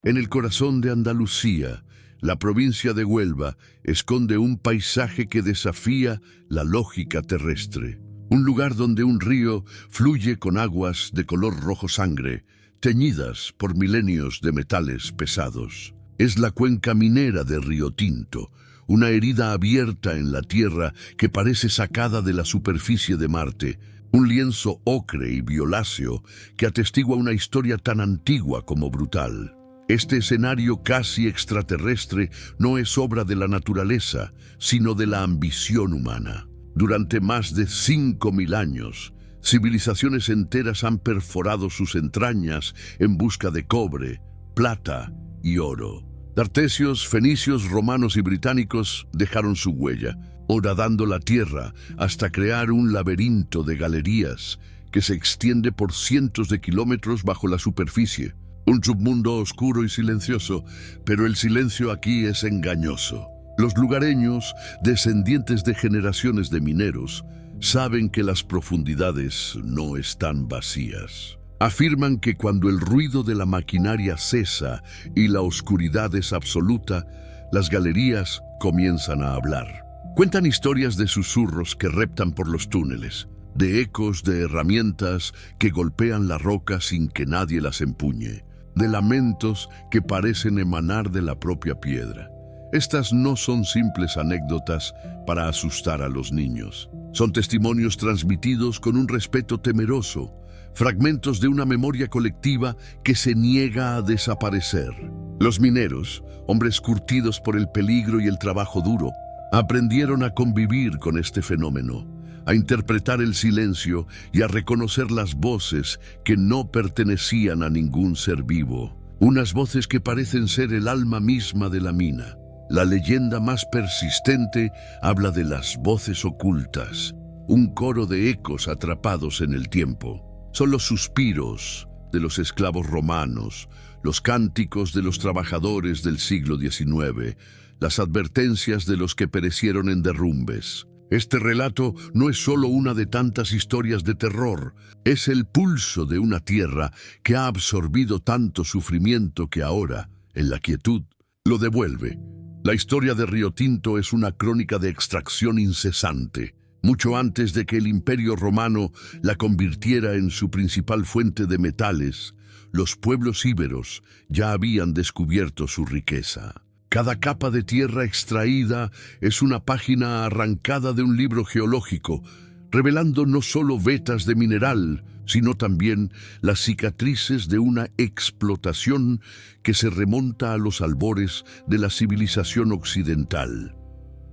En el corazón de Andalucía, la provincia de Huelva esconde un paisaje que desafía la lógica terrestre. Un lugar donde un río fluye con aguas de color rojo sangre, teñidas por milenios de metales pesados. Es la cuenca minera de Río Tinto, una herida abierta en la tierra que parece sacada de la superficie de Marte, un lienzo ocre y violáceo que atestigua una historia tan antigua como brutal. Este escenario casi extraterrestre no es obra de la naturaleza, sino de la ambición humana. Durante más de 5.000 años, civilizaciones enteras han perforado sus entrañas en busca de cobre, plata y oro. Dartesios, fenicios, romanos y británicos dejaron su huella, horadando la tierra hasta crear un laberinto de galerías que se extiende por cientos de kilómetros bajo la superficie. Un submundo oscuro y silencioso, pero el silencio aquí es engañoso. Los lugareños, descendientes de generaciones de mineros, saben que las profundidades no están vacías. Afirman que cuando el ruido de la maquinaria cesa y la oscuridad es absoluta, las galerías comienzan a hablar. Cuentan historias de susurros que reptan por los túneles, de ecos de herramientas que golpean la roca sin que nadie las empuñe, de lamentos que parecen emanar de la propia piedra. Estas no son simples anécdotas para asustar a los niños. Son testimonios transmitidos con un respeto temeroso, fragmentos de una memoria colectiva que se niega a desaparecer. Los mineros, hombres curtidos por el peligro y el trabajo duro, aprendieron a convivir con este fenómeno, a interpretar el silencio y a reconocer las voces que no pertenecían a ningún ser vivo. Unas voces que parecen ser el alma misma de la mina. La leyenda más persistente habla de las voces ocultas, un coro de ecos atrapados en el tiempo. Son los suspiros de los esclavos romanos, los cánticos de los trabajadores del siglo XIX, las advertencias de los que perecieron en derrumbes. Este relato no es solo una de tantas historias de terror, es el pulso de una tierra que ha absorbido tanto sufrimiento que ahora, en la quietud, lo devuelve. La historia de Río Tinto es una crónica de extracción incesante. Mucho antes de que el Imperio Romano la convirtiera en su principal fuente de metales, los pueblos íberos ya habían descubierto su riqueza. Cada capa de tierra extraída es una página arrancada de un libro geológico, revelando no solo vetas de mineral, sino también las cicatrices de una explotación que se remonta a los albores de la civilización occidental.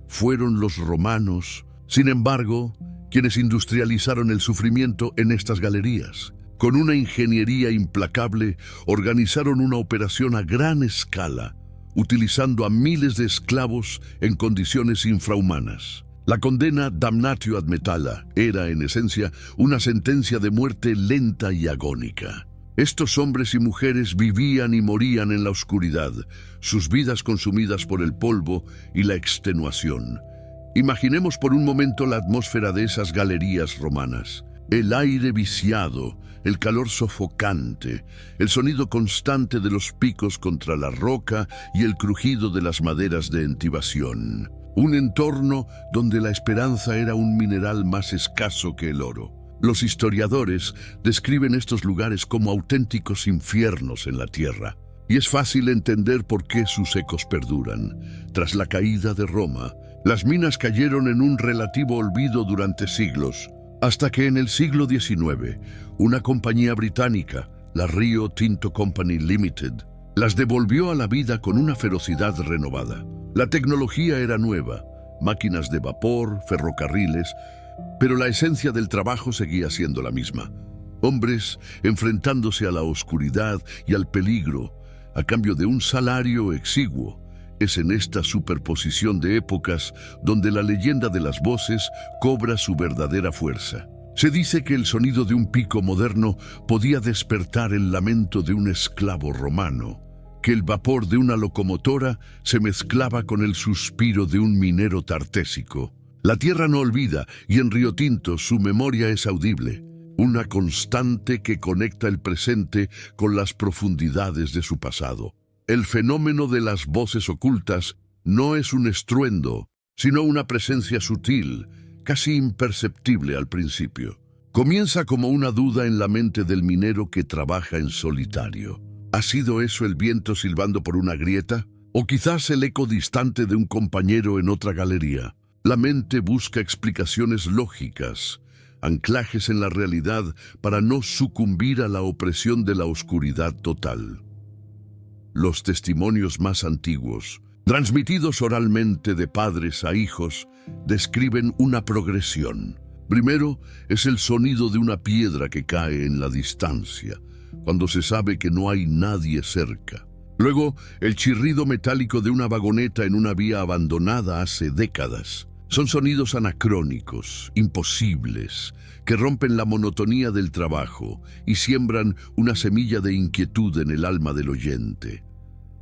Fueron los romanos, sin embargo, quienes industrializaron el sufrimiento en estas galerías. Con una ingeniería implacable, organizaron una operación a gran escala, utilizando a miles de esclavos en condiciones infrahumanas. La condena damnatio ad metalla era, en esencia, una sentencia de muerte lenta y agónica. Estos hombres y mujeres vivían y morían en la oscuridad, sus vidas consumidas por el polvo y la extenuación. Imaginemos por un momento la atmósfera de esas galerías romanas. El aire viciado, el calor sofocante, el sonido constante de los picos contra la roca y el crujido de las maderas de entibación. Un entorno donde la esperanza era un mineral más escaso que el oro. Los historiadores describen estos lugares como auténticos infiernos en la tierra. Y es fácil entender por qué sus ecos perduran. Tras la caída de Roma, las minas cayeron en un relativo olvido durante siglos, hasta que en el siglo XIX, una compañía británica, la Rio Tinto Company Limited, las devolvió a la vida con una ferocidad renovada. La tecnología era nueva, máquinas de vapor, ferrocarriles, pero la esencia del trabajo seguía siendo la misma. Hombres enfrentándose a la oscuridad y al peligro, a cambio de un salario exiguo. Es en esta superposición de épocas donde la leyenda de las voces cobra su verdadera fuerza. Se dice que el sonido de un pico moderno podía despertar el lamento de un esclavo romano, que el vapor de una locomotora se mezclaba con el suspiro de un minero tartésico. La tierra no olvida y en Río Tinto su memoria es audible, una constante que conecta el presente con las profundidades de su pasado. El fenómeno de las voces ocultas no es un estruendo, sino una presencia sutil, casi imperceptible al principio. Comienza como una duda en la mente del minero que trabaja en solitario. ¿Ha sido eso el viento silbando por una grieta? ¿O quizás el eco distante de un compañero en otra galería? La mente busca explicaciones lógicas, anclajes en la realidad para no sucumbir a la opresión de la oscuridad total. Los testimonios más antiguos, transmitidos oralmente de padres a hijos, describen una progresión. Primero es el sonido de una piedra que cae en la distancia, cuando se sabe que no hay nadie cerca. Luego, el chirrido metálico de una vagoneta en una vía abandonada hace décadas. Son sonidos anacrónicos, imposibles, que rompen la monotonía del trabajo y siembran una semilla de inquietud en el alma del oyente.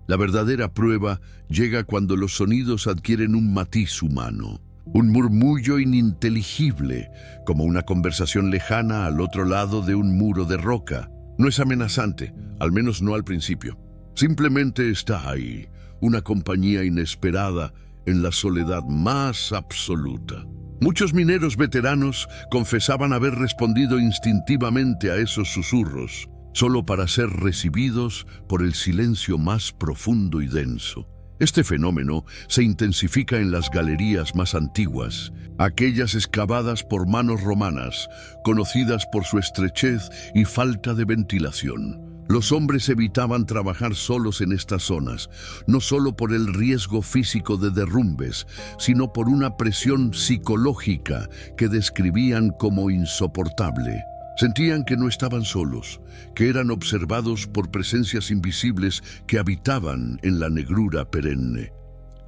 La verdadera prueba llega cuando los sonidos adquieren un matiz humano, un murmullo ininteligible, como una conversación lejana al otro lado de un muro de roca. No es amenazante, al menos no al principio. Simplemente está ahí, una compañía inesperada en la soledad más absoluta. Muchos mineros veteranos confesaban haber respondido instintivamente a esos susurros, solo para ser recibidos por el silencio más profundo y denso. Este fenómeno se intensifica en las galerías más antiguas, aquellas excavadas por manos romanas, conocidas por su estrechez y falta de ventilación. Los hombres evitaban trabajar solos en estas zonas, no solo por el riesgo físico de derrumbes, sino por una presión psicológica que describían como insoportable. Sentían que no estaban solos, que eran observados por presencias invisibles que habitaban en la negrura perenne.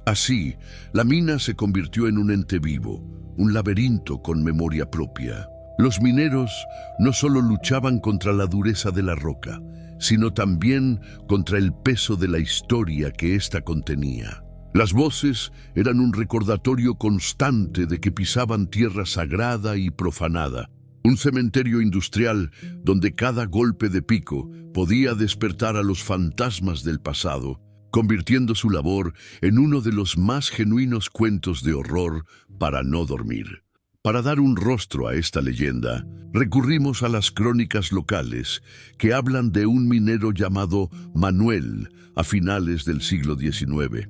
Así, la mina se convirtió en un ente vivo, un laberinto con memoria propia. Los mineros no solo luchaban contra la dureza de la roca, sino también contra el peso de la historia que ésta contenía. Las voces eran un recordatorio constante de que pisaban tierra sagrada y profanada, un cementerio industrial donde cada golpe de pico podía despertar a los fantasmas del pasado, convirtiendo su labor en uno de los más genuinos cuentos de horror para no dormir. Para dar un rostro a esta leyenda, recurrimos a las crónicas locales que hablan de un minero llamado Manuel a finales del siglo XIX.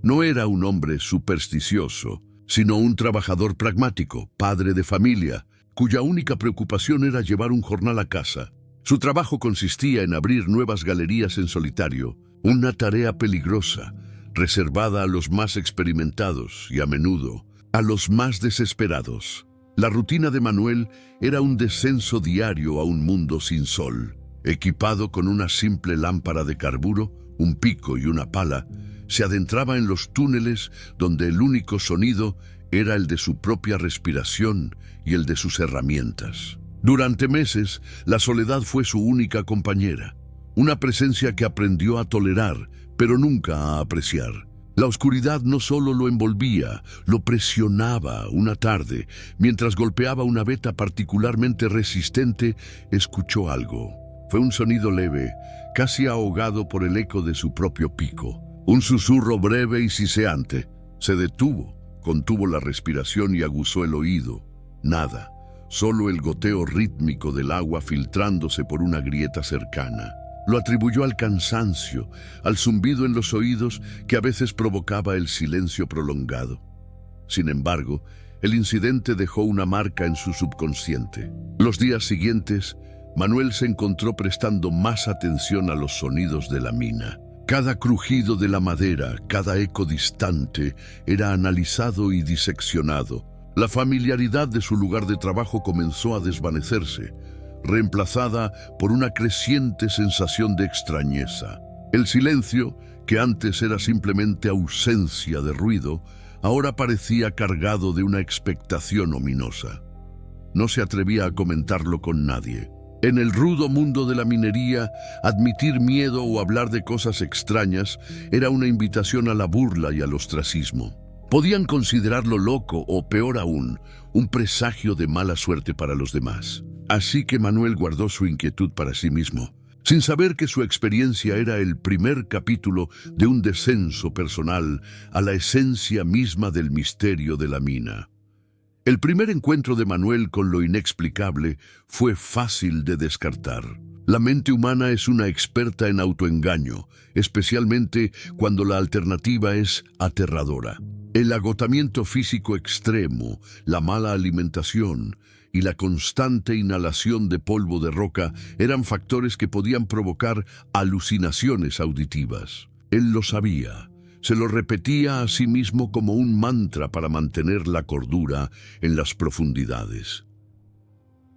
No era un hombre supersticioso, sino un trabajador pragmático, padre de familia, cuya única preocupación era llevar un jornal a casa. Su trabajo consistía en abrir nuevas galerías en solitario, una tarea peligrosa, reservada a los más experimentados y a menudo a los más desesperados. La rutina de Manuel era un descenso diario a un mundo sin sol. Equipado con una simple lámpara de carburo, un pico y una pala, se adentraba en los túneles donde el único sonido era el de su propia respiración y el de sus herramientas. Durante meses, la soledad fue su única compañera, una presencia que aprendió a tolerar, pero nunca a apreciar. La oscuridad no solo lo envolvía, lo presionaba. Una tarde, mientras golpeaba una veta particularmente resistente, escuchó algo. Fue un sonido leve, casi ahogado por el eco de su propio pico. Un susurro breve y siseante. Se detuvo, contuvo la respiración y aguzó el oído. Nada, solo el goteo rítmico del agua filtrándose por una grieta cercana. Lo atribuyó al cansancio, al zumbido en los oídos que a veces provocaba el silencio prolongado. Sin embargo, el incidente dejó una marca en su subconsciente. Los días siguientes, Manuel se encontró prestando más atención a los sonidos de la mina. Cada crujido de la madera, cada eco distante, era analizado y diseccionado. La familiaridad de su lugar de trabajo comenzó a desvanecerse, reemplazada por una creciente sensación de extrañeza. El silencio, que antes era simplemente ausencia de ruido, ahora parecía cargado de una expectación ominosa. No se atrevía a comentarlo con nadie. En el rudo mundo de la minería, admitir miedo o hablar de cosas extrañas era una invitación a la burla y al ostracismo. Podían considerarlo loco o, peor aún, un presagio de mala suerte para los demás. Así que Manuel guardó su inquietud para sí mismo. sin saber que su experiencia era el primer capítulo de un descenso personal a la esencia misma del misterio de la mina. El primer encuentro de Manuel con lo inexplicable fue fácil de descartar. La mente humana es una experta en autoengaño, especialmente cuando la alternativa es aterradora. El agotamiento físico extremo, la mala alimentación y la constante inhalación de polvo de roca eran factores que podían provocar alucinaciones auditivas. Él lo sabía. Se lo repetía a sí mismo como un mantra para mantener la cordura en las profundidades.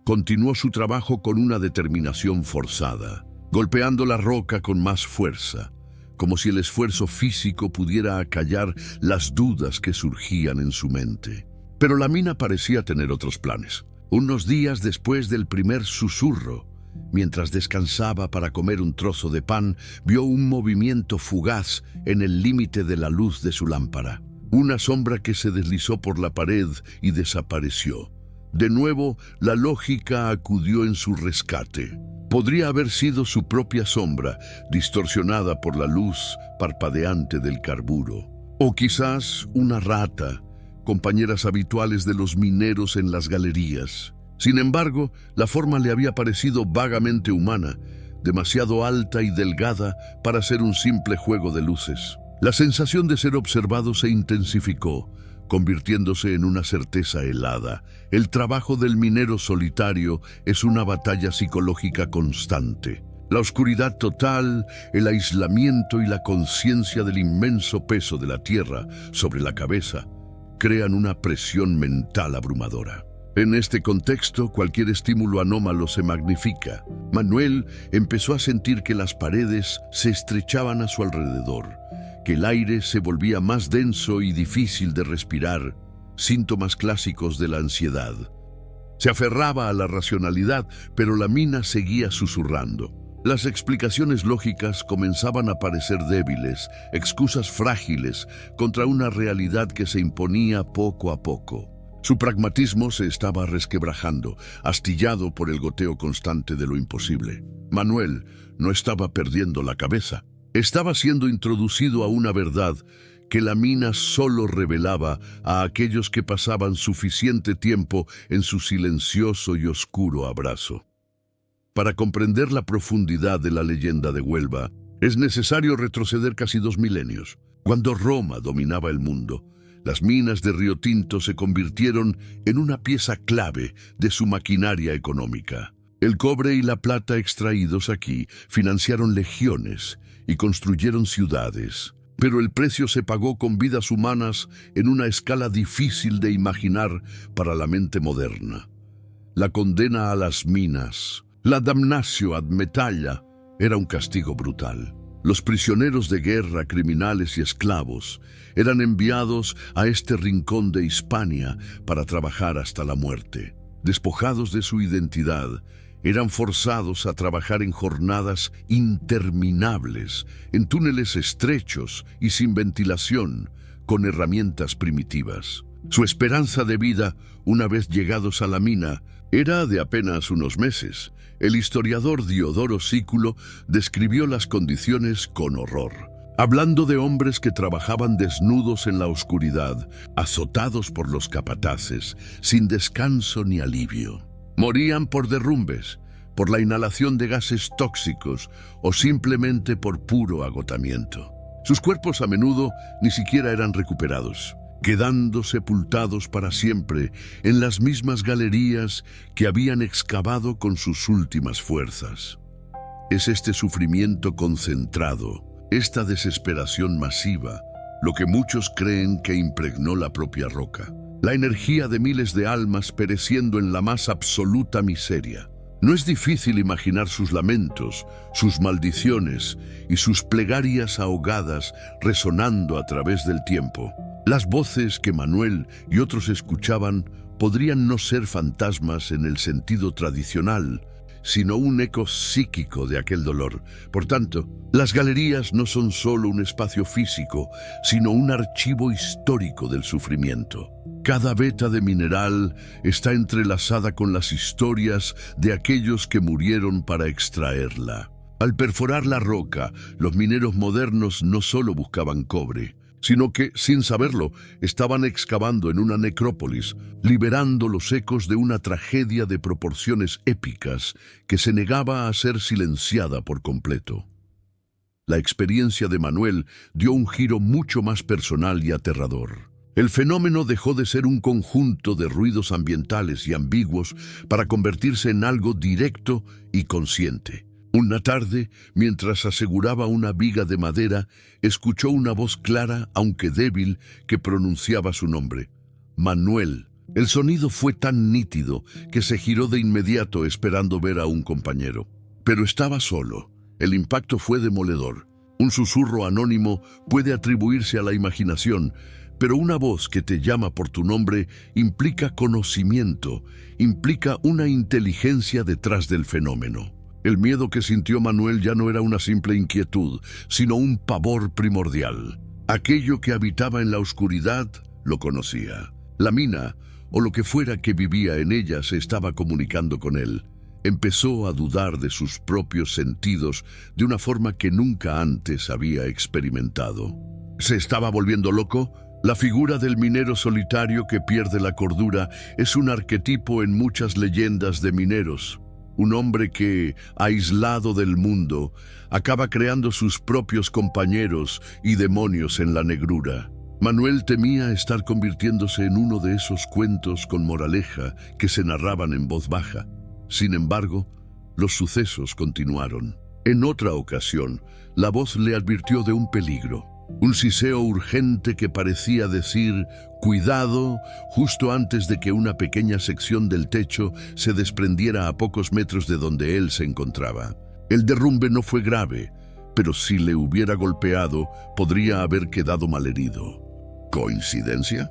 Continuó su trabajo con una determinación forzada, golpeando la roca con más fuerza, como si el esfuerzo físico pudiera acallar las dudas que surgían en su mente. Pero la mina parecía tener otros planes. Unos días después del primer susurro, mientras descansaba para comer un trozo de pan, vio un movimiento fugaz en el límite de la luz de su lámpara. Una sombra que se deslizó por la pared y desapareció. De nuevo, la lógica acudió en su rescate. Podría haber sido su propia sombra, distorsionada por la luz parpadeante del carburo. O quizás una rata, compañeras habituales de los mineros en las galerías. Sin embargo, la forma le había parecido vagamente humana, demasiado alta y delgada para ser un simple juego de luces. La sensación de ser observado se intensificó, convirtiéndose en una certeza helada. El trabajo del minero solitario es una batalla psicológica constante. La oscuridad total, el aislamiento y la conciencia del inmenso peso de la tierra sobre la cabeza crean una presión mental abrumadora. En este contexto, cualquier estímulo anómalo se magnifica. Manuel empezó a sentir que las paredes se estrechaban a su alrededor, que el aire se volvía más denso y difícil de respirar, síntomas clásicos de la ansiedad. Se aferraba a la racionalidad, pero la mina seguía susurrando. Las explicaciones lógicas comenzaban a parecer débiles, excusas frágiles contra una realidad que se imponía poco a poco. Su pragmatismo se estaba resquebrajando, astillado por el goteo constante de lo imposible. Manuel no estaba perdiendo la cabeza. Estaba siendo introducido a una verdad que la mina solo revelaba a aquellos que pasaban suficiente tiempo en su silencioso y oscuro abrazo. Para comprender la profundidad de la leyenda de Huelva, es necesario retroceder casi 2 milenios. Cuando Roma dominaba el mundo, las minas de Río Tinto se convirtieron en una pieza clave de su maquinaria económica. El cobre y la plata extraídos aquí financiaron legiones y construyeron ciudades, pero el precio se pagó con vidas humanas en una escala difícil de imaginar para la mente moderna. La condena a las minas, la damnatio ad metallia, era un castigo brutal. Los prisioneros de guerra, criminales y esclavos eran enviados a este rincón de Hispania para trabajar hasta la muerte. Despojados de su identidad, eran forzados a trabajar en jornadas interminables, en túneles estrechos y sin ventilación, con herramientas primitivas. Su esperanza de vida, una vez llegados a la mina, era de apenas unos meses. El historiador Diodoro Sículo describió las condiciones con horror, hablando de hombres que trabajaban desnudos en la oscuridad, azotados por los capataces, sin descanso ni alivio. Morían por derrumbes, por la inhalación de gases tóxicos o simplemente por puro agotamiento. Sus cuerpos a menudo ni siquiera eran recuperados, quedando sepultados para siempre en las mismas galerías que habían excavado con sus últimas fuerzas. Es este sufrimiento concentrado, esta desesperación masiva, lo que muchos creen que impregnó la propia roca. La energía de miles de almas pereciendo en la más absoluta miseria. No es difícil imaginar sus lamentos, sus maldiciones y sus plegarias ahogadas resonando a través del tiempo. Las voces que Manuel y otros escuchaban podrían no ser fantasmas en el sentido tradicional, sino un eco psíquico de aquel dolor. Por tanto, las galerías no son solo un espacio físico, sino un archivo histórico del sufrimiento. Cada veta de mineral está entrelazada con las historias de aquellos que murieron para extraerla. Al perforar la roca, los mineros modernos no solo buscaban cobre, sino que, sin saberlo, estaban excavando en una necrópolis, liberando los ecos de una tragedia de proporciones épicas que se negaba a ser silenciada por completo. La experiencia de Manuel dio un giro mucho más personal y aterrador. El fenómeno dejó de ser un conjunto de ruidos ambientales y ambiguos para convertirse en algo directo y consciente. Una tarde, mientras aseguraba una viga de madera, escuchó una voz clara, aunque débil, que pronunciaba su nombre: Manuel. El sonido fue tan nítido que se giró de inmediato esperando ver a un compañero. Pero estaba solo. El impacto fue demoledor. Un susurro anónimo puede atribuirse a la imaginación, pero una voz que te llama por tu nombre implica conocimiento, implica una inteligencia detrás del fenómeno. El miedo que sintió Manuel ya no era una simple inquietud, sino un pavor primordial. Aquello que habitaba en la oscuridad lo conocía. La mina, o lo que fuera que vivía en ella, se estaba comunicando con él. Empezó a dudar de sus propios sentidos de una forma que nunca antes había experimentado. ¿Se estaba volviendo loco? La figura del minero solitario que pierde la cordura es un arquetipo en muchas leyendas de mineros. Un hombre que, aislado del mundo, acaba creando sus propios compañeros y demonios en la negrura. Manuel temía estar convirtiéndose en uno de esos cuentos con moraleja que se narraban en voz baja. Sin embargo, los sucesos continuaron. En otra ocasión, la voz le advirtió de un peligro. Un siseo urgente que parecía decir «cuidado» justo antes de que una pequeña sección del techo se desprendiera a pocos metros de donde él se encontraba. El derrumbe no fue grave, pero si le hubiera golpeado, podría haber quedado malherido. ¿Coincidencia?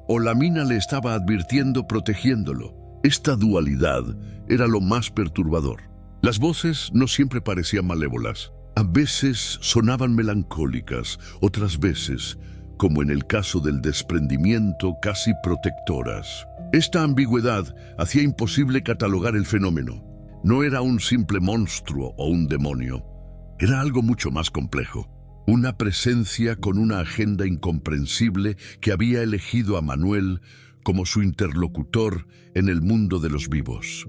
¿O la mina le estaba advirtiendo, protegiéndolo? Esta dualidad era lo más perturbador. Las voces no siempre parecían malévolas. A veces sonaban melancólicas, otras veces, como en el caso del desprendimiento, casi protectoras. Esta ambigüedad hacía imposible catalogar el fenómeno. No era un simple monstruo o un demonio. Era algo mucho más complejo. Una presencia con una agenda incomprensible que había elegido a Manuel como su interlocutor en el mundo de los vivos.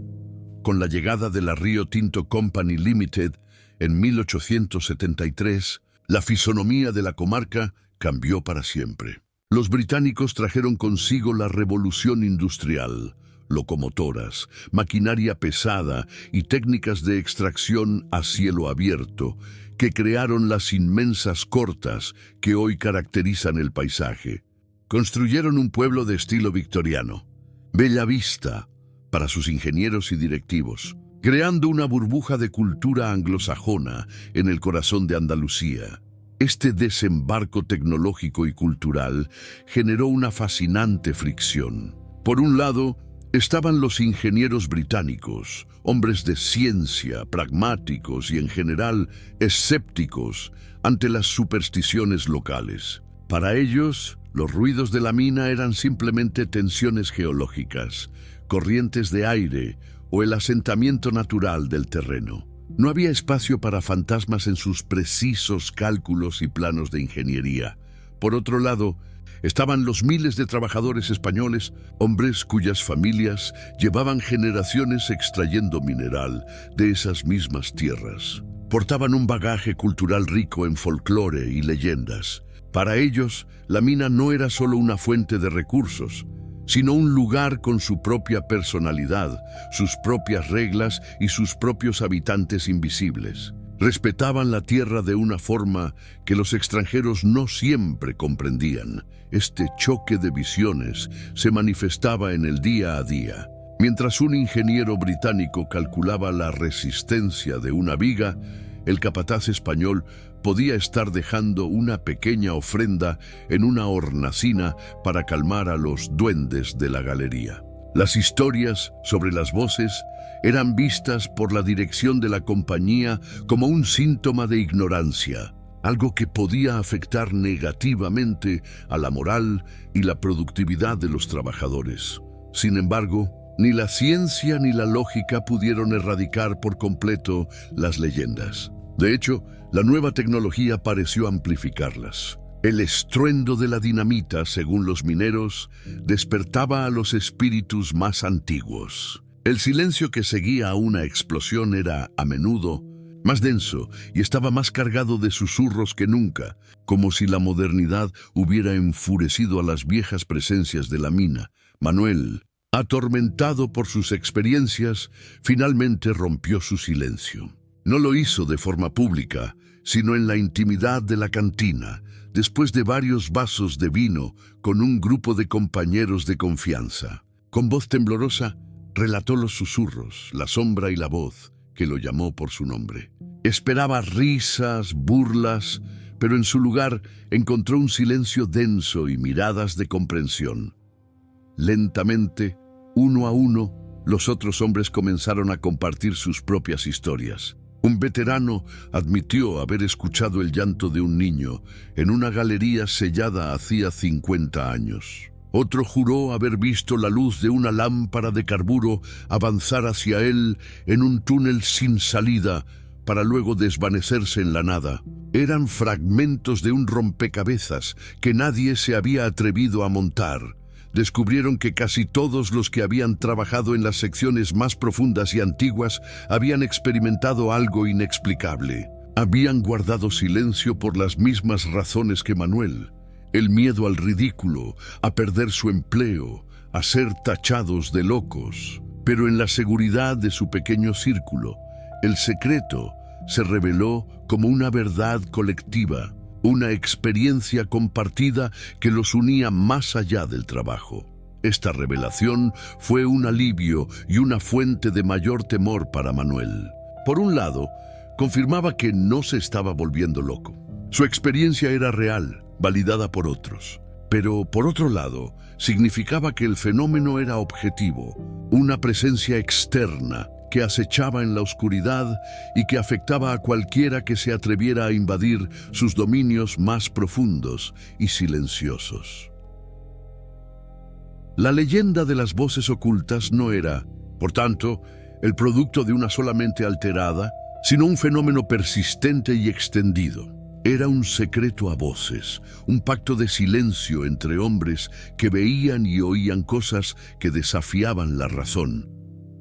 Con la llegada de la Rio Tinto Company Limited, en 1873, la fisonomía de la comarca cambió para siempre. Los británicos trajeron consigo la revolución industrial, locomotoras, maquinaria pesada y técnicas de extracción a cielo abierto, que crearon las inmensas cortas que hoy caracterizan el paisaje. Construyeron un pueblo de estilo victoriano, Bella Vista, para sus ingenieros y directivos, creando una burbuja de cultura anglosajona en el corazón de Andalucía. Este desembarco tecnológico y cultural generó una fascinante fricción. Por un lado, estaban los ingenieros británicos, hombres de ciencia, pragmáticos y en general escépticos ante las supersticiones locales. Para ellos, los ruidos de la mina eran simplemente tensiones geológicas, corrientes de aire o el asentamiento natural del terreno. No había espacio para fantasmas en sus precisos cálculos y planos de ingeniería. Por otro lado, estaban los miles de trabajadores españoles, hombres cuyas familias llevaban generaciones extrayendo mineral de esas mismas tierras. Portaban un bagaje cultural rico en folclore y leyendas. Para ellos, la mina no era solo una fuente de recursos, sino un lugar con su propia personalidad, sus propias reglas y sus propios habitantes invisibles. Respetaban la tierra de una forma que los extranjeros no siempre comprendían. Este choque de visiones se manifestaba en el día a día. Mientras un ingeniero británico calculaba la resistencia de una viga, el capataz español podía estar dejando una pequeña ofrenda en una hornacina para calmar a los duendes de la galería. Las historias sobre las voces eran vistas por la dirección de la compañía como un síntoma de ignorancia, algo que podía afectar negativamente a la moral y la productividad de los trabajadores. Sin embargo, ni la ciencia ni la lógica pudieron erradicar por completo las leyendas. De hecho, la nueva tecnología pareció amplificarlas. El estruendo de la dinamita, según los mineros, despertaba a los espíritus más antiguos. El silencio que seguía a una explosión era, a menudo, más denso y estaba más cargado de susurros que nunca, como si la modernidad hubiera enfurecido a las viejas presencias de la mina. Manuel, atormentado por sus experiencias, finalmente rompió su silencio. No lo hizo de forma pública, sino en la intimidad de la cantina, después de varios vasos de vino con un grupo de compañeros de confianza. Con voz temblorosa, relató los susurros, la sombra y la voz que lo llamó por su nombre. Esperaba risas, burlas, pero en su lugar encontró un silencio denso y miradas de comprensión. Lentamente, uno a uno, los otros hombres comenzaron a compartir sus propias historias. Un veterano admitió haber escuchado el llanto de un niño en una galería sellada hacía 50 años. Otro juró haber visto la luz de una lámpara de carburo avanzar hacia él en un túnel sin salida para luego desvanecerse en la nada. Eran fragmentos de un rompecabezas que nadie se había atrevido a montar. Descubrieron que casi todos los que habían trabajado en las secciones más profundas y antiguas habían experimentado algo inexplicable. Habían guardado silencio por las mismas razones que Manuel: el miedo al ridículo, a perder su empleo, a ser tachados de locos. Pero en la seguridad de su pequeño círculo, el secreto se reveló como una verdad colectiva, una experiencia compartida que los unía más allá del trabajo. Esta revelación fue un alivio y una fuente de mayor temor para Manuel. Por un lado, confirmaba que no se estaba volviendo loco. Su experiencia era real, validada por otros. Pero, por otro lado, significaba que el fenómeno era objetivo, una presencia externa que acechaba en la oscuridad y que afectaba a cualquiera que se atreviera a invadir sus dominios más profundos y silenciosos. La leyenda de las voces ocultas no era, por tanto, el producto de una sola mente alterada, sino un fenómeno persistente y extendido. Era un secreto a voces, un pacto de silencio entre hombres que veían y oían cosas que desafiaban la razón,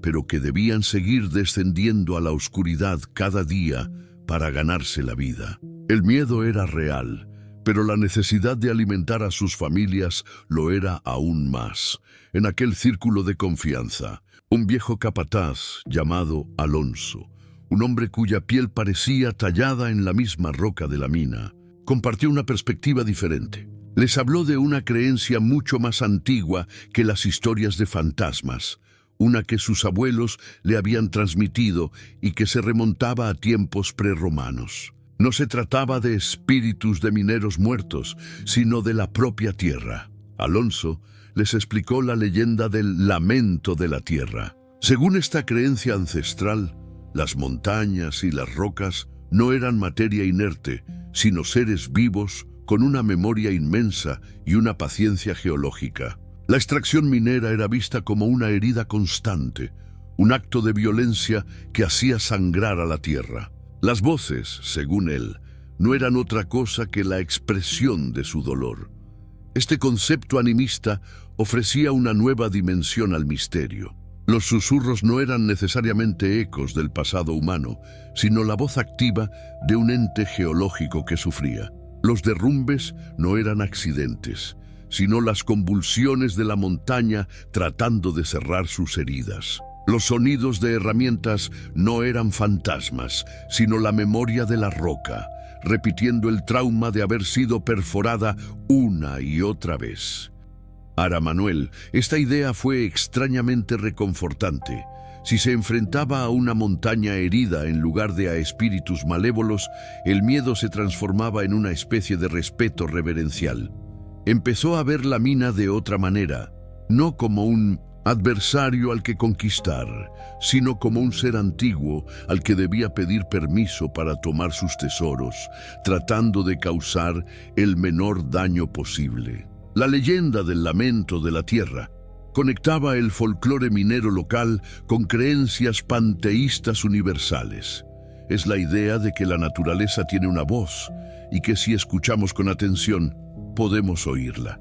pero que debían seguir descendiendo a la oscuridad cada día para ganarse la vida. El miedo era real, pero la necesidad de alimentar a sus familias lo era aún más. En aquel círculo de confianza, un viejo capataz llamado Alonso, un hombre cuya piel parecía tallada en la misma roca de la mina, compartió una perspectiva diferente. Les habló de una creencia mucho más antigua que las historias de fantasmas, una que sus abuelos le habían transmitido y que se remontaba a tiempos prerromanos. No se trataba de espíritus de mineros muertos, sino de la propia tierra. Alonso les explicó la leyenda del lamento de la tierra. Según esta creencia ancestral, las montañas y las rocas no eran materia inerte, sino seres vivos con una memoria inmensa y una paciencia geológica. La extracción minera era vista como una herida constante, un acto de violencia que hacía sangrar a la tierra. Las voces, según él, no eran otra cosa que la expresión de su dolor. Este concepto animista ofrecía una nueva dimensión al misterio. Los susurros no eran necesariamente ecos del pasado humano, sino la voz activa de un ente geológico que sufría. Los derrumbes no eran accidentes, sino las convulsiones de la montaña tratando de cerrar sus heridas. Los sonidos de herramientas no eran fantasmas, sino la memoria de la roca, repitiendo el trauma de haber sido perforada una y otra vez. Para Manuel, esta idea fue extrañamente reconfortante. Si se enfrentaba a una montaña herida en lugar de a espíritus malévolos, el miedo se transformaba en una especie de respeto reverencial. Empezó a ver la mina de otra manera, no como un adversario al que conquistar, sino como un ser antiguo al que debía pedir permiso para tomar sus tesoros, tratando de causar el menor daño posible. La leyenda del lamento de la tierra conectaba el folclore minero local con creencias panteístas universales. es la idea de que la naturaleza tiene una voz y que si escuchamos con atención, podemos oírla.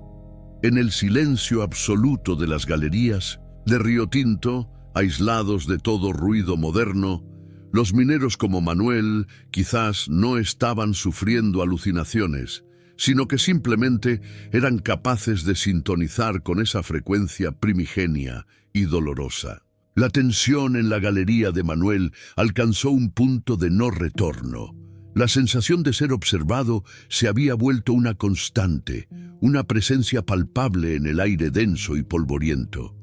En el silencio absoluto de las galerías de Río Tinto, aislados de todo ruido moderno, los mineros como Manuel quizás no estaban sufriendo alucinaciones, sino que simplemente eran capaces de sintonizar con esa frecuencia primigenia y dolorosa. La tensión en la galería de Manuel alcanzó un punto de no retorno. La sensación de ser observado se había vuelto una constante, una presencia palpable en el aire denso y polvoriento.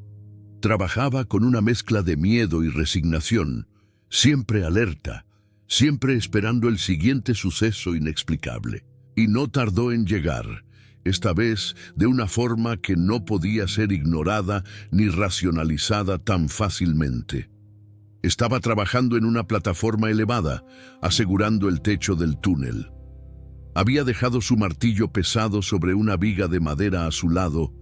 Trabajaba con una mezcla de miedo y resignación, siempre alerta, siempre esperando el siguiente suceso inexplicable. Y no tardó en llegar, esta vez de una forma que no podía ser ignorada ni racionalizada tan fácilmente. Estaba trabajando en una plataforma elevada, asegurando el techo del túnel. Había dejado su martillo pesado sobre una viga de madera a su lado,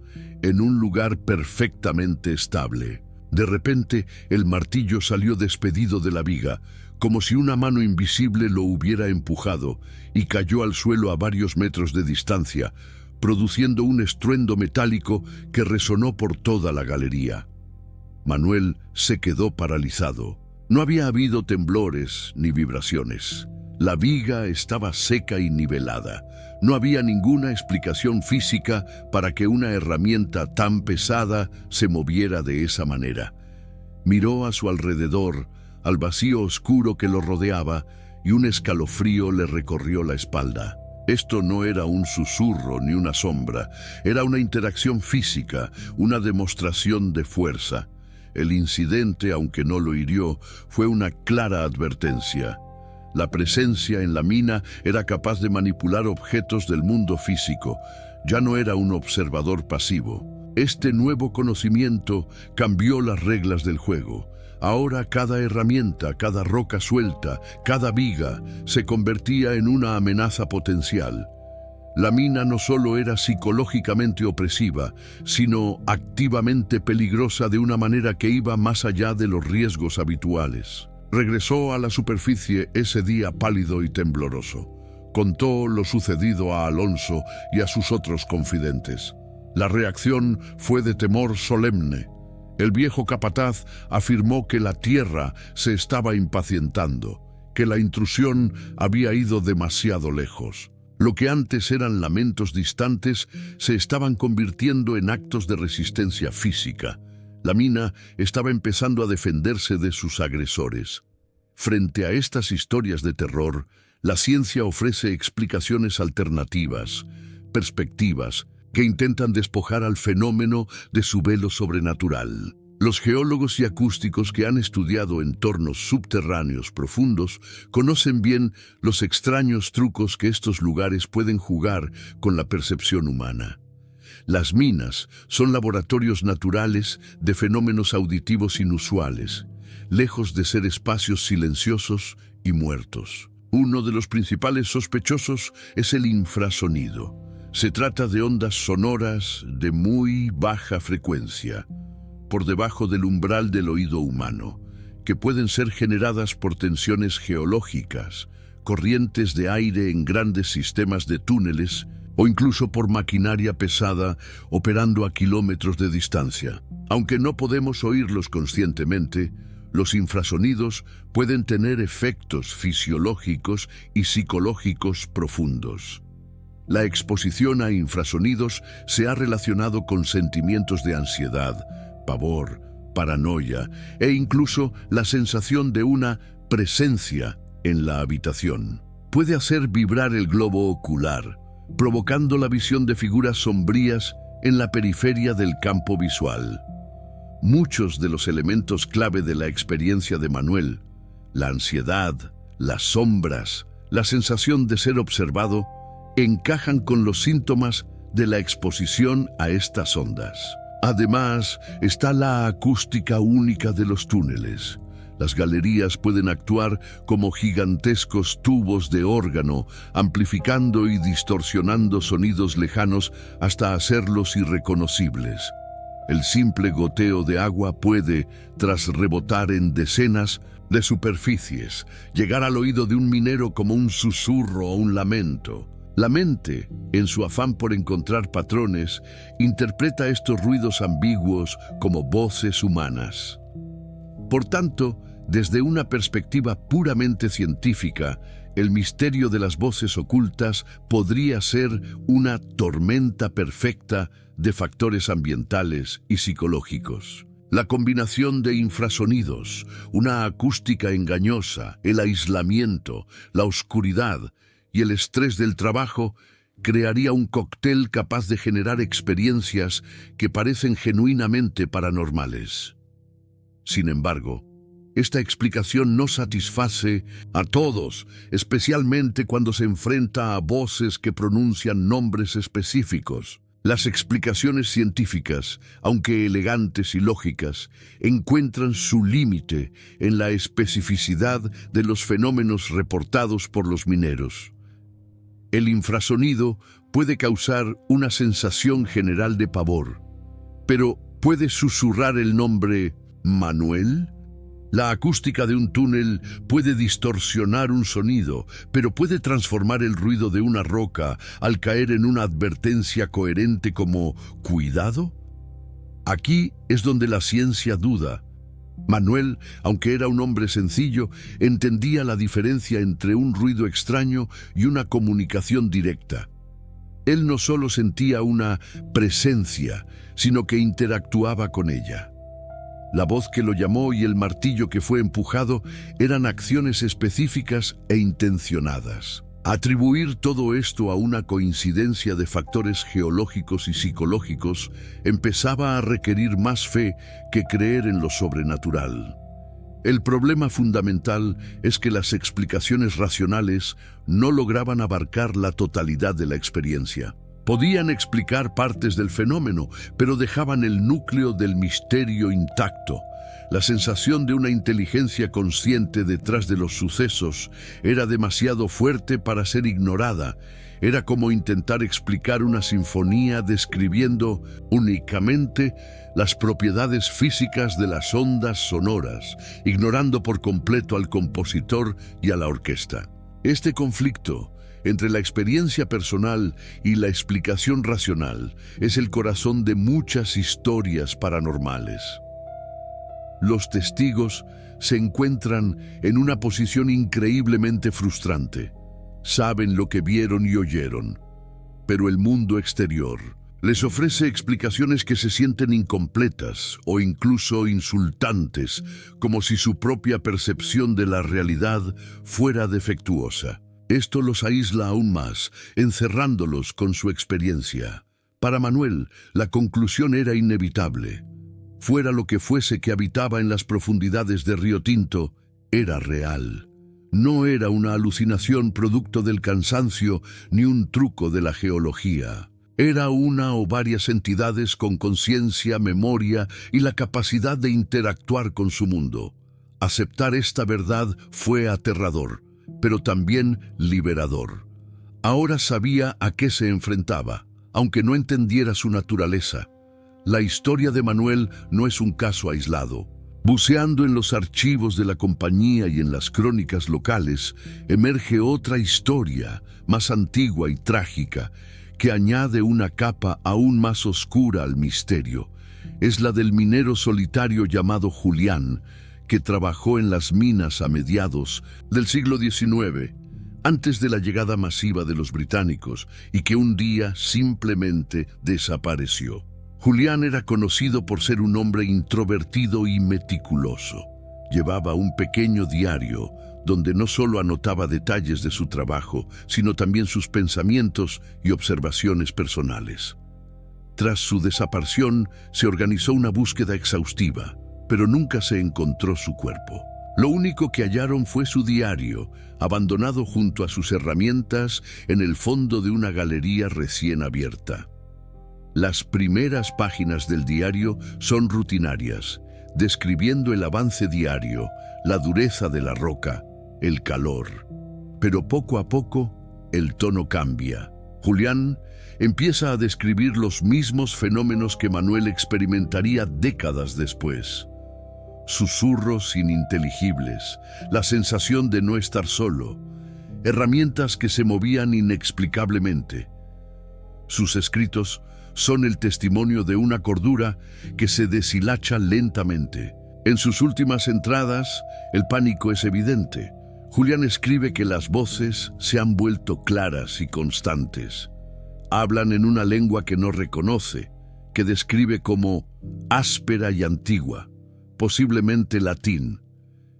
en un lugar perfectamente estable. De repente, el martillo salió despedido de la viga, como si una mano invisible lo hubiera empujado, y cayó al suelo a varios metros de distancia, produciendo un estruendo metálico que resonó por toda la galería. Manuel se quedó paralizado. No había habido temblores ni vibraciones. La viga estaba seca y nivelada. No había ninguna explicación física para que una herramienta tan pesada se moviera de esa manera. Miró a su alrededor, al vacío oscuro que lo rodeaba, y un escalofrío le recorrió la espalda. Esto no era un susurro ni una sombra, era una interacción física, una demostración de fuerza. El incidente, aunque no lo hirió, fue una clara advertencia. La presencia en la mina era capaz de manipular objetos del mundo físico. Ya no era un observador pasivo. Este nuevo conocimiento cambió las reglas del juego. Ahora cada herramienta, cada roca suelta, cada viga se convertía en una amenaza potencial. La mina no solo era psicológicamente opresiva, sino activamente peligrosa de una manera que iba más allá de los riesgos habituales. Regresó a la superficie ese día pálido y tembloroso. Contó lo sucedido a Alonso y a sus otros confidentes. La reacción fue de temor solemne. El viejo capataz afirmó que la tierra se estaba impacientando, que la intrusión había ido demasiado lejos. Lo que antes eran lamentos distantes se estaban convirtiendo en actos de resistencia física. La mina estaba empezando a defenderse de sus agresores. Frente a estas historias de terror, la ciencia ofrece explicaciones alternativas, perspectivas, que intentan despojar al fenómeno de su velo sobrenatural. Los geólogos y acústicos que han estudiado entornos subterráneos profundos conocen bien los extraños trucos que estos lugares pueden jugar con la percepción humana. Las minas son laboratorios naturales de fenómenos auditivos inusuales, lejos de ser espacios silenciosos y muertos. Uno de los principales sospechosos es el infrasonido. Se trata de ondas sonoras de muy baja frecuencia, por debajo del umbral del oído humano, que pueden ser generadas por tensiones geológicas, corrientes de aire en grandes sistemas de túneles o incluso por maquinaria pesada operando a kilómetros de distancia. Aunque no podemos oírlos conscientemente, los infrasonidos pueden tener efectos fisiológicos y psicológicos profundos. La exposición a infrasonidos se ha relacionado con sentimientos de ansiedad, pavor, paranoia e incluso la sensación de una presencia en la habitación. Puede hacer vibrar el globo ocular, provocando la visión de figuras sombrías en la periferia del campo visual. Muchos de los elementos clave de la experiencia de Manuel, la ansiedad, las sombras, la sensación de ser observado, encajan con los síntomas de la exposición a estas ondas. Además, está la acústica única de los túneles. Las galerías pueden actuar como gigantescos tubos de órgano, amplificando y distorsionando sonidos lejanos hasta hacerlos irreconocibles. El simple goteo de agua puede, tras rebotar en decenas, de superficies, llegar al oído de un minero como un susurro o un lamento. La mente, en su afán por encontrar patrones, interpreta estos ruidos ambiguos como voces humanas. Por tanto, desde una perspectiva puramente científica, el misterio de las voces ocultas podría ser una tormenta perfecta de factores ambientales y psicológicos. La combinación de infrasonidos, una acústica engañosa, el aislamiento, la oscuridad y el estrés del trabajo crearía un cóctel capaz de generar experiencias que parecen genuinamente paranormales. Sin embargo, esta explicación no satisface a todos, especialmente cuando se enfrenta a voces que pronuncian nombres específicos. Las explicaciones científicas, aunque elegantes y lógicas, encuentran su límite en la especificidad de los fenómenos reportados por los mineros. El infrasonido puede causar una sensación general de pavor, pero ¿puede susurrar el nombre Manuel? La acústica de un túnel puede distorsionar un sonido, pero puede transformar el ruido de una roca al caer en una advertencia coherente como «¿cuidado?». Aquí es donde la ciencia duda. Manuel, aunque era un hombre sencillo, entendía la diferencia entre un ruido extraño y una comunicación directa. Él no solo sentía una presencia, sino que interactuaba con ella. La voz que lo llamó y el martillo que fue empujado eran acciones específicas e intencionadas. Atribuir todo esto a una coincidencia de factores geológicos y psicológicos empezaba a requerir más fe que creer en lo sobrenatural. El problema fundamental es que las explicaciones racionales no lograban abarcar la totalidad de la experiencia. Podían explicar partes del fenómeno, pero dejaban el núcleo del misterio intacto. La sensación de una inteligencia consciente detrás de los sucesos era demasiado fuerte para ser ignorada. Era como intentar explicar una sinfonía describiendo únicamente las propiedades físicas de las ondas sonoras, ignorando por completo al compositor y a la orquesta. Este conflicto entre la experiencia personal y la explicación racional es el corazón de muchas historias paranormales. Los testigos se encuentran en una posición increíblemente frustrante. Saben lo que vieron y oyeron, pero el mundo exterior les ofrece explicaciones que se sienten incompletas o incluso insultantes, como si su propia percepción de la realidad fuera defectuosa. Esto los aísla aún más, encerrándolos con su experiencia. Para Manuel, la conclusión era inevitable. Fuera lo que fuese que habitaba en las profundidades de Río Tinto, era real. No era una alucinación producto del cansancio ni un truco de la geología. Era una o varias entidades con conciencia, memoria y la capacidad de interactuar con su mundo. Aceptar esta verdad fue aterrador, pero también liberador. Ahora sabía a qué se enfrentaba, aunque no entendiera su naturaleza. La historia de Manuel no es un caso aislado. Buceando en los archivos de la compañía y en las crónicas locales, emerge otra historia, más antigua y trágica, que añade una capa aún más oscura al misterio. Es la del minero solitario llamado Julián, que trabajó en las minas a mediados del siglo XIX, antes de la llegada masiva de los británicos, y que un día simplemente desapareció. Julián era conocido por ser un hombre introvertido y meticuloso. Llevaba un pequeño diario donde no solo anotaba detalles de su trabajo, sino también sus pensamientos y observaciones personales. Tras su desaparición, se organizó una búsqueda exhaustiva, pero nunca se encontró su cuerpo. Lo único que hallaron fue su diario, abandonado junto a sus herramientas en el fondo de una galería recién abierta. Las primeras páginas del diario son rutinarias, describiendo el avance diario, la dureza de la roca, el calor. Pero poco a poco, el tono cambia. Julián empieza a describir los mismos fenómenos que Manuel experimentaría décadas después. susurros ininteligibles, la sensación de no estar solo, herramientas que se movían inexplicablemente. Sus escritos son el testimonio de una cordura que se deshilacha lentamente. En sus últimas entradas, el pánico es evidente. Julián escribe que las voces se han vuelto claras y constantes. Hablan en una lengua que no reconoce, que describe como áspera y antigua, posiblemente latín.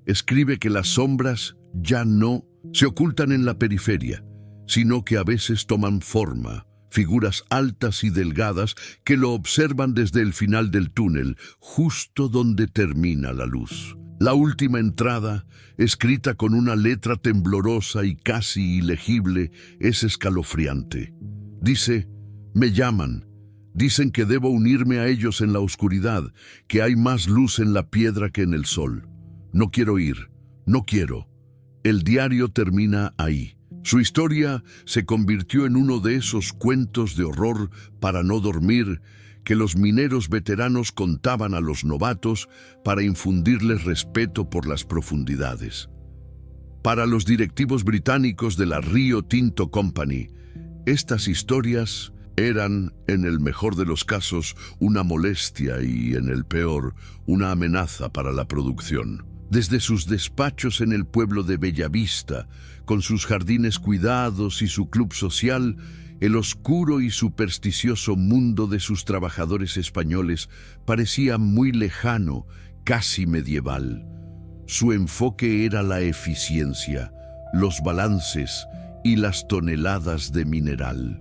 Escribe que las sombras ya no se ocultan en la periferia, sino que a veces toman forma, figuras altas y delgadas que lo observan desde el final del túnel, justo donde termina la luz. La última entrada, escrita con una letra temblorosa y casi ilegible, es escalofriante. Dice: me llaman, dicen que debo unirme a ellos en la oscuridad, que hay más luz en la piedra que en el sol. No quiero ir, no quiero. El diario termina ahí. Su historia se convirtió en uno de esos cuentos de horror para no dormir que los mineros veteranos contaban a los novatos para infundirles respeto por las profundidades. Para los directivos británicos de la Rio Tinto Company, estas historias eran, en el mejor de los casos, una molestia y, en el peor, una amenaza para la producción. Desde sus despachos en el pueblo de Bellavista, con sus jardines cuidados y su club social, el oscuro y supersticioso mundo de sus trabajadores españoles parecía muy lejano, casi medieval. Su enfoque era la eficiencia, los balances y las toneladas de mineral.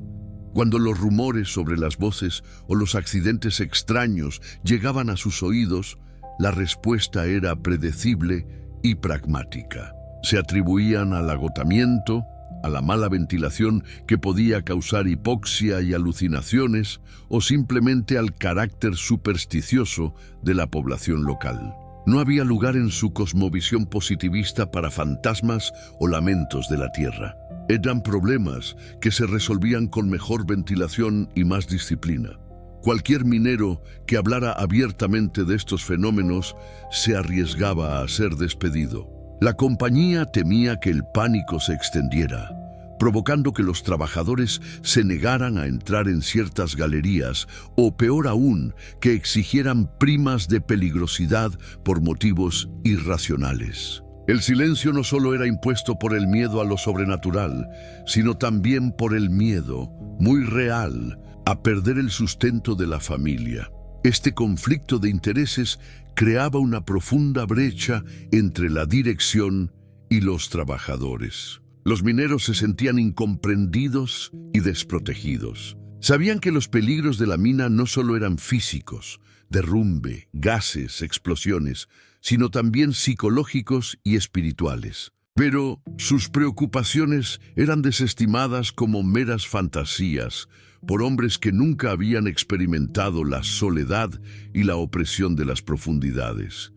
Cuando los rumores sobre las voces o los accidentes extraños llegaban a sus oídos, la respuesta era predecible y pragmática. Se atribuían al agotamiento, a la mala ventilación que podía causar hipoxia y alucinaciones, o simplemente al carácter supersticioso de la población local. No había lugar en su cosmovisión positivista para fantasmas o lamentos de la tierra. Eran problemas que se resolvían con mejor ventilación y más disciplina. Cualquier minero que hablara abiertamente de estos fenómenos se arriesgaba a ser despedido. La compañía temía que el pánico se extendiera, provocando que los trabajadores se negaran a entrar en ciertas galerías o, peor aún, que exigieran primas de peligrosidad por motivos irracionales. El silencio no solo era impuesto por el miedo a lo sobrenatural, sino también por el miedo, muy real, a perder el sustento de la familia. Este conflicto de intereses creaba una profunda brecha entre la dirección y los trabajadores. Los mineros se sentían incomprendidos y desprotegidos. Sabían que los peligros de la mina no solo eran físicos, derrumbe, gases, explosiones, sino también psicológicos y espirituales. Pero sus preocupaciones eran desestimadas como meras fantasías por hombres que nunca habían experimentado la soledad y la opresión de las profundidades.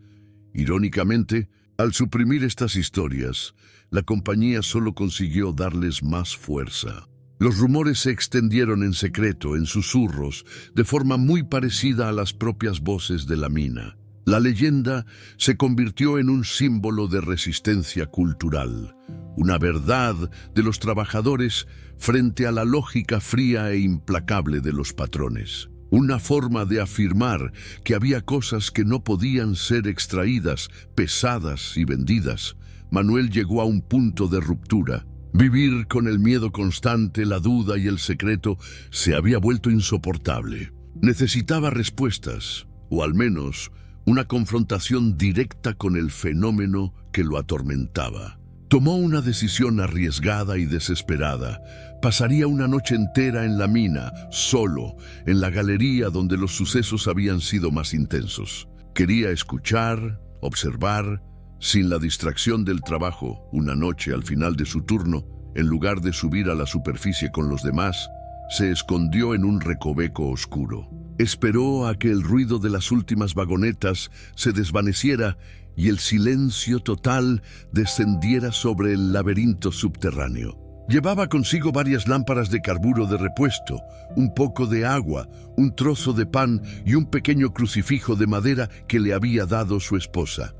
Irónicamente, al suprimir estas historias, la compañía solo consiguió darles más fuerza. Los rumores se extendieron en secreto, en susurros, de forma muy parecida a las propias voces de la mina. La leyenda se convirtió en un símbolo de resistencia cultural, una verdad de los trabajadores frente a la lógica fría e implacable de los patrones. Una forma de afirmar que había cosas que no podían ser extraídas, pesadas y vendidas. Manuel llegó a un punto de ruptura. Vivir con el miedo constante, la duda y el secreto se había vuelto insoportable. Necesitaba respuestas, o al menos una confrontación directa con el fenómeno que lo atormentaba. Tomó una decisión arriesgada y desesperada. Pasaría una noche entera en la mina, solo, en la galería donde los sucesos habían sido más intensos. Quería escuchar, observar, sin la distracción del trabajo. Una noche, al final de su turno, en lugar de subir a la superficie con los demás, se escondió en un recoveco oscuro. Esperó a que el ruido de las últimas vagonetas se desvaneciera y el silencio total descendiera sobre el laberinto subterráneo. Llevaba consigo varias lámparas de carburo de repuesto, un poco de agua, un trozo de pan y un pequeño crucifijo de madera que le había dado su esposa.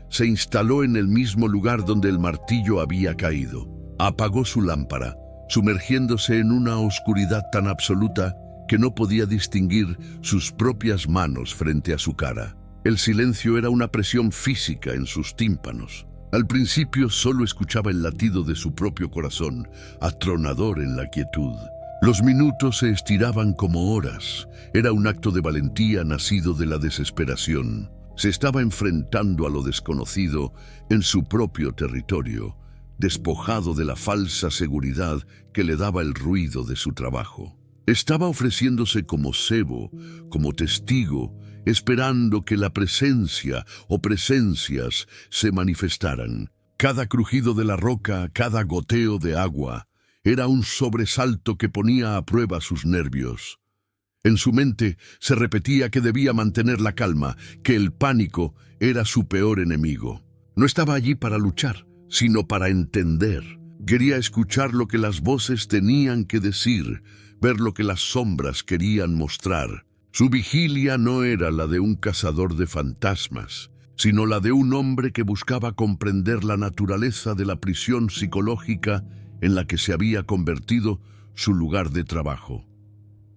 Se instaló en el mismo lugar donde el martillo había caído. Apagó su lámpara, sumergiéndose en una oscuridad tan absoluta que no podía distinguir sus propias manos frente a su cara. El silencio era una presión física en sus tímpanos. Al principio solo escuchaba el latido de su propio corazón, atronador en la quietud. Los minutos se estiraban como horas. Era un acto de valentía nacido de la desesperación. Se estaba enfrentando a lo desconocido en su propio territorio, despojado de la falsa seguridad que le daba el ruido de su trabajo. Estaba ofreciéndose como cebo, como testigo, esperando que la presencia o presencias se manifestaran. Cada crujido de la roca, cada goteo de agua, era un sobresalto que ponía a prueba sus nervios. En su mente se repetía que debía mantener la calma, que el pánico era su peor enemigo. No estaba allí para luchar, sino para entender. Quería escuchar lo que las voces tenían que decir, ver lo que las sombras querían mostrar. Su vigilia no era la de un cazador de fantasmas, sino la de un hombre que buscaba comprender la naturaleza de la prisión psicológica en la que se había convertido su lugar de trabajo.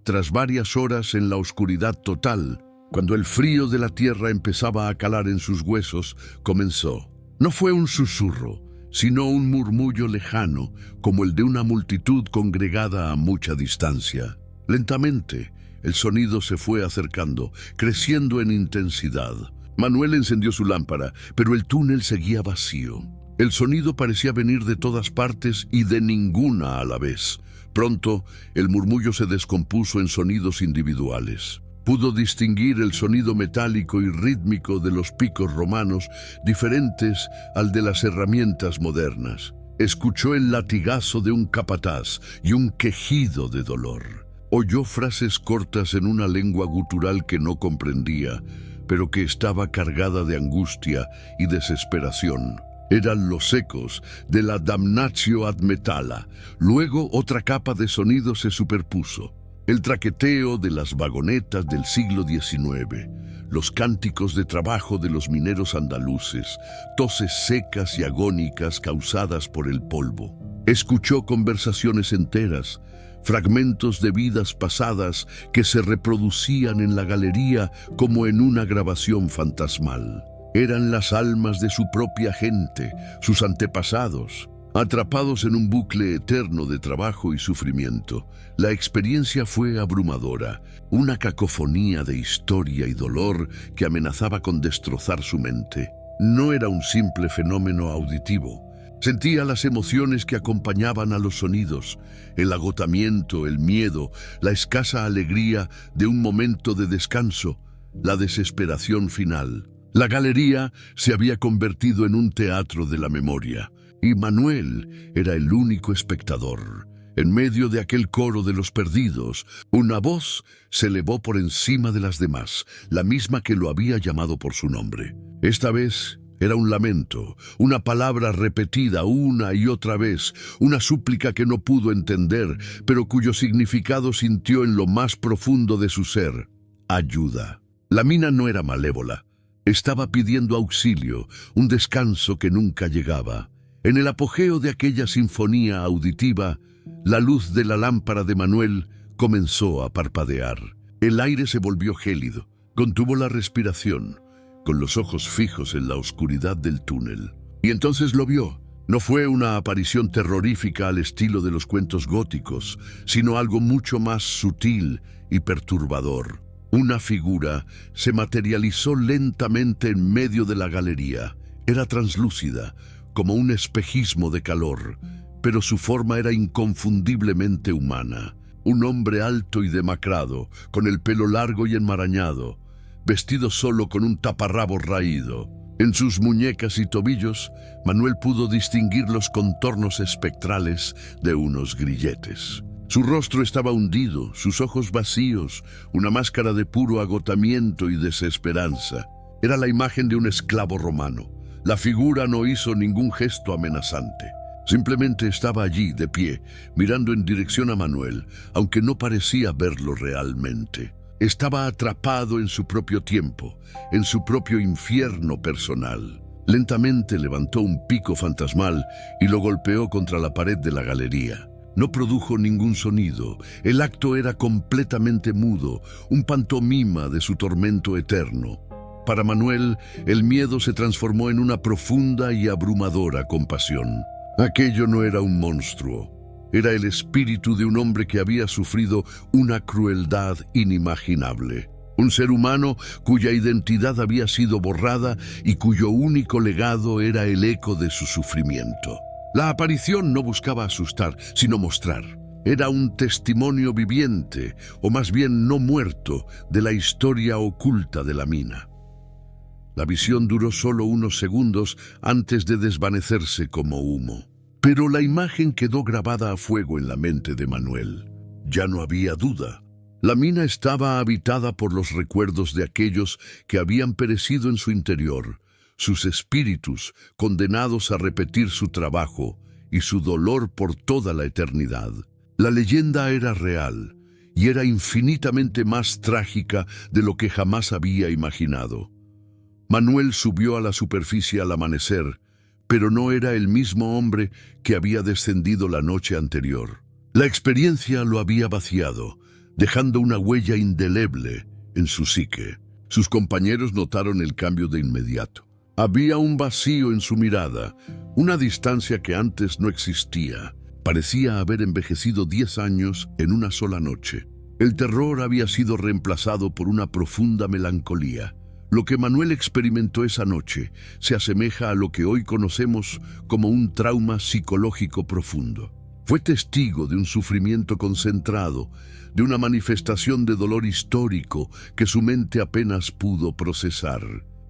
Tras varias horas en la oscuridad total, cuando el frío de la tierra empezaba a calar en sus huesos, comenzó. No fue un susurro, sino un murmullo lejano, como el de una multitud congregada a mucha distancia. Lentamente, el sonido se fue acercando, creciendo en intensidad. Manuel encendió su lámpara, pero el túnel seguía vacío. El sonido parecía venir de todas partes y de ninguna a la vez. Pronto, el murmullo se descompuso en sonidos individuales. Pudo distinguir el sonido metálico y rítmico de los picos romanos, diferentes al de las herramientas modernas. Escuchó el latigazo de un capataz y un quejido de dolor. Oyó frases cortas en una lengua gutural que no comprendía, pero que estaba cargada de angustia y desesperación. Eran los ecos de la damnatio ad metalla. Luego otra capa de sonido se superpuso. El traqueteo de las vagonetas del siglo XIX, los cánticos de trabajo de los mineros andaluces, toses secas y agónicas causadas por el polvo. Escuchó conversaciones enteras, fragmentos de vidas pasadas que se reproducían en la galería como en una grabación fantasmal. Eran las almas de su propia gente, sus antepasados, atrapados en un bucle eterno de trabajo y sufrimiento. La experiencia fue abrumadora, una cacofonía de historia y dolor que amenazaba con destrozar su mente. No era un simple fenómeno auditivo. Sentía las emociones que acompañaban a los sonidos, el agotamiento, el miedo, la escasa alegría de un momento de descanso, la desesperación final. La galería se había convertido en un teatro de la memoria, y Manuel era el único espectador. En medio de aquel coro de los perdidos, una voz se elevó por encima de las demás, la misma que lo había llamado por su nombre. Esta vez era un lamento, una palabra repetida una y otra vez, una súplica que no pudo entender, pero cuyo significado sintió en lo más profundo de su ser: ayuda. La mina no era malévola. Estaba pidiendo auxilio, un descanso que nunca llegaba. En el apogeo de aquella sinfonía auditiva, la luz de la lámpara de Manuel comenzó a parpadear. El aire se volvió gélido. Contuvo la respiración, con los ojos fijos en la oscuridad del túnel. Y entonces lo vio. No fue una aparición terrorífica al estilo de los cuentos góticos, sino algo mucho más sutil y perturbador. Una figura se materializó lentamente en medio de la galería. Era translúcida, como un espejismo de calor, pero su forma era inconfundiblemente humana. Un hombre alto y demacrado, con el pelo largo y enmarañado, vestido solo con un taparrabos raído. En sus muñecas y tobillos, Manuel pudo distinguir los contornos espectrales de unos grilletes. Su rostro estaba hundido, sus ojos vacíos, una máscara de puro agotamiento y desesperanza. Era la imagen de un esclavo romano. La figura no hizo ningún gesto amenazante. Simplemente estaba allí, de pie, mirando en dirección a Manuel, aunque no parecía verlo realmente. Estaba atrapado en su propio tiempo, en su propio infierno personal. Lentamente levantó un pico fantasmal y lo golpeó contra la pared de la galería. No produjo ningún sonido. El acto era completamente mudo, un pantomima de su tormento eterno. Para Manuel, el miedo se transformó en una profunda y abrumadora compasión. Aquello no era un monstruo, era el espíritu de un hombre que había sufrido una crueldad inimaginable. Un ser humano cuya identidad había sido borrada y cuyo único legado era el eco de su sufrimiento. La aparición no buscaba asustar, sino mostrar. Era un testimonio viviente, o más bien no muerto, de la historia oculta de la mina. La visión duró solo unos segundos antes de desvanecerse como humo. Pero la imagen quedó grabada a fuego en la mente de Manuel. Ya no había duda. La mina estaba habitada por los recuerdos de aquellos que habían perecido en su interior, sus espíritus condenados a repetir su trabajo y su dolor por toda la eternidad. La leyenda era real y era infinitamente más trágica de lo que jamás había imaginado. Manuel subió a la superficie al amanecer, pero no era el mismo hombre que había descendido la noche anterior. La experiencia lo había vaciado, dejando una huella indeleble en su psique. Sus compañeros notaron el cambio de inmediato. Había un vacío en su mirada, una distancia que antes no existía. Parecía haber envejecido 10 años en una sola noche. El terror había sido reemplazado por una profunda melancolía. Lo que Manuel experimentó esa noche se asemeja a lo que hoy conocemos como un trauma psicológico profundo. Fue testigo de un sufrimiento concentrado, de una manifestación de dolor histórico que su mente apenas pudo procesar.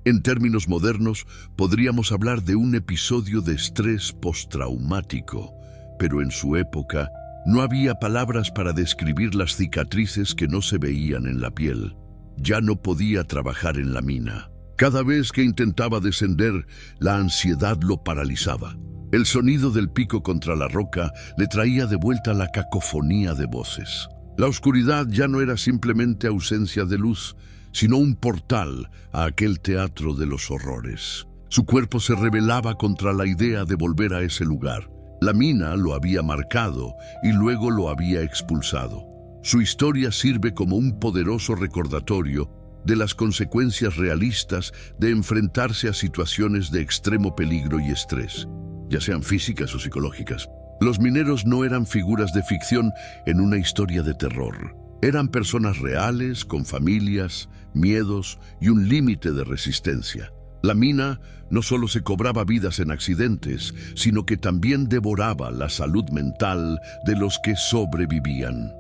En términos modernos, podríamos hablar de un episodio de estrés postraumático, pero en su época no había palabras para describir las cicatrices que no se veían en la piel. Ya no podía trabajar en la mina. Cada vez que intentaba descender, la ansiedad lo paralizaba. El sonido del pico contra la roca le traía de vuelta la cacofonía de voces. La oscuridad ya no era simplemente ausencia de luz, sino un portal a aquel teatro de los horrores. Su cuerpo se rebelaba contra la idea de volver a ese lugar. La mina lo había marcado y luego lo había expulsado. Su historia sirve como un poderoso recordatorio de las consecuencias realistas de enfrentarse a situaciones de extremo peligro y estrés, ya sean físicas o psicológicas. Los mineros no eran figuras de ficción en una historia de terror. Eran personas reales, con familias, miedos y un límite de resistencia. La mina no solo se cobraba vidas en accidentes, sino que también devoraba la salud mental de los que sobrevivían.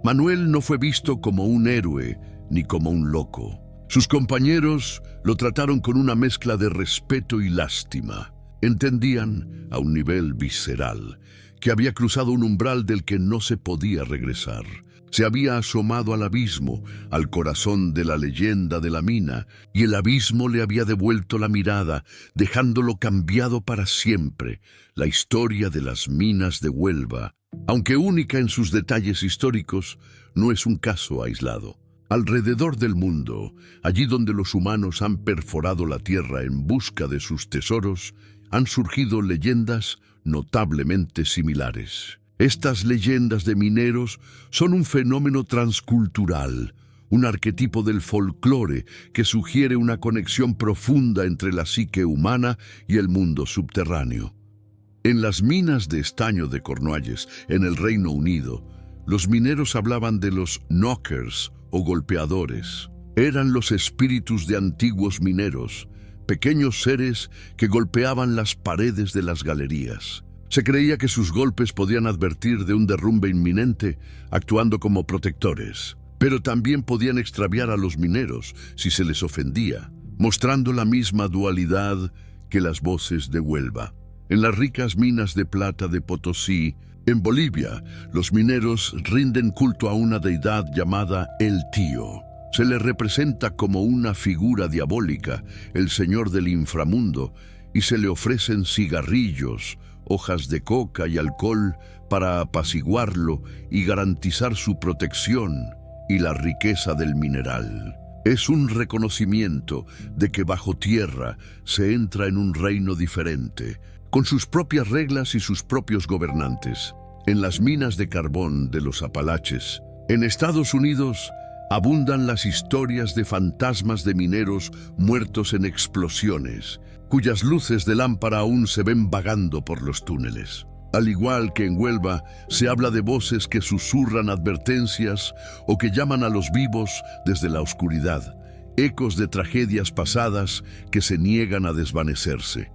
Manuel no fue visto como un héroe ni como un loco. Sus compañeros lo trataron con una mezcla de respeto y lástima. Entendían, a un nivel visceral, que había cruzado un umbral del que no se podía regresar. Se había asomado al abismo, al corazón de la leyenda de la mina, y el abismo le había devuelto la mirada, dejándolo cambiado para siempre. La historia de las minas de Huelva, aunque única en sus detalles históricos, no es un caso aislado. Alrededor del mundo, allí donde los humanos han perforado la tierra en busca de sus tesoros, han surgido leyendas notablemente similares. Estas leyendas de mineros son un fenómeno transcultural, un arquetipo del folclore que sugiere una conexión profunda entre la psique humana y el mundo subterráneo. En las minas de estaño de Cornualles, en el Reino Unido, los mineros hablaban de los knockers o golpeadores. Eran los espíritus de antiguos mineros, pequeños seres que golpeaban las paredes de las galerías. Se creía que sus golpes podían advertir de un derrumbe inminente, actuando como protectores, pero también podían extraviar a los mineros si se les ofendía, mostrando la misma dualidad que las voces de Huelva. En las ricas minas de plata de Potosí, en Bolivia, los mineros rinden culto a una deidad llamada El Tío. Se le representa como una figura diabólica, el señor del inframundo, y se le ofrecen cigarrillos, hojas de coca y alcohol para apaciguarlo y garantizar su protección y la riqueza del mineral. Es un reconocimiento de que bajo tierra se entra en un reino diferente, con sus propias reglas y sus propios gobernantes. En las minas de carbón de los Apalaches, en Estados Unidos, abundan las historias de fantasmas de mineros muertos en explosiones, cuyas luces de lámpara aún se ven vagando por los túneles. Al igual que en Huelva, se habla de voces que susurran advertencias o que llaman a los vivos desde la oscuridad, ecos de tragedias pasadas que se niegan a desvanecerse.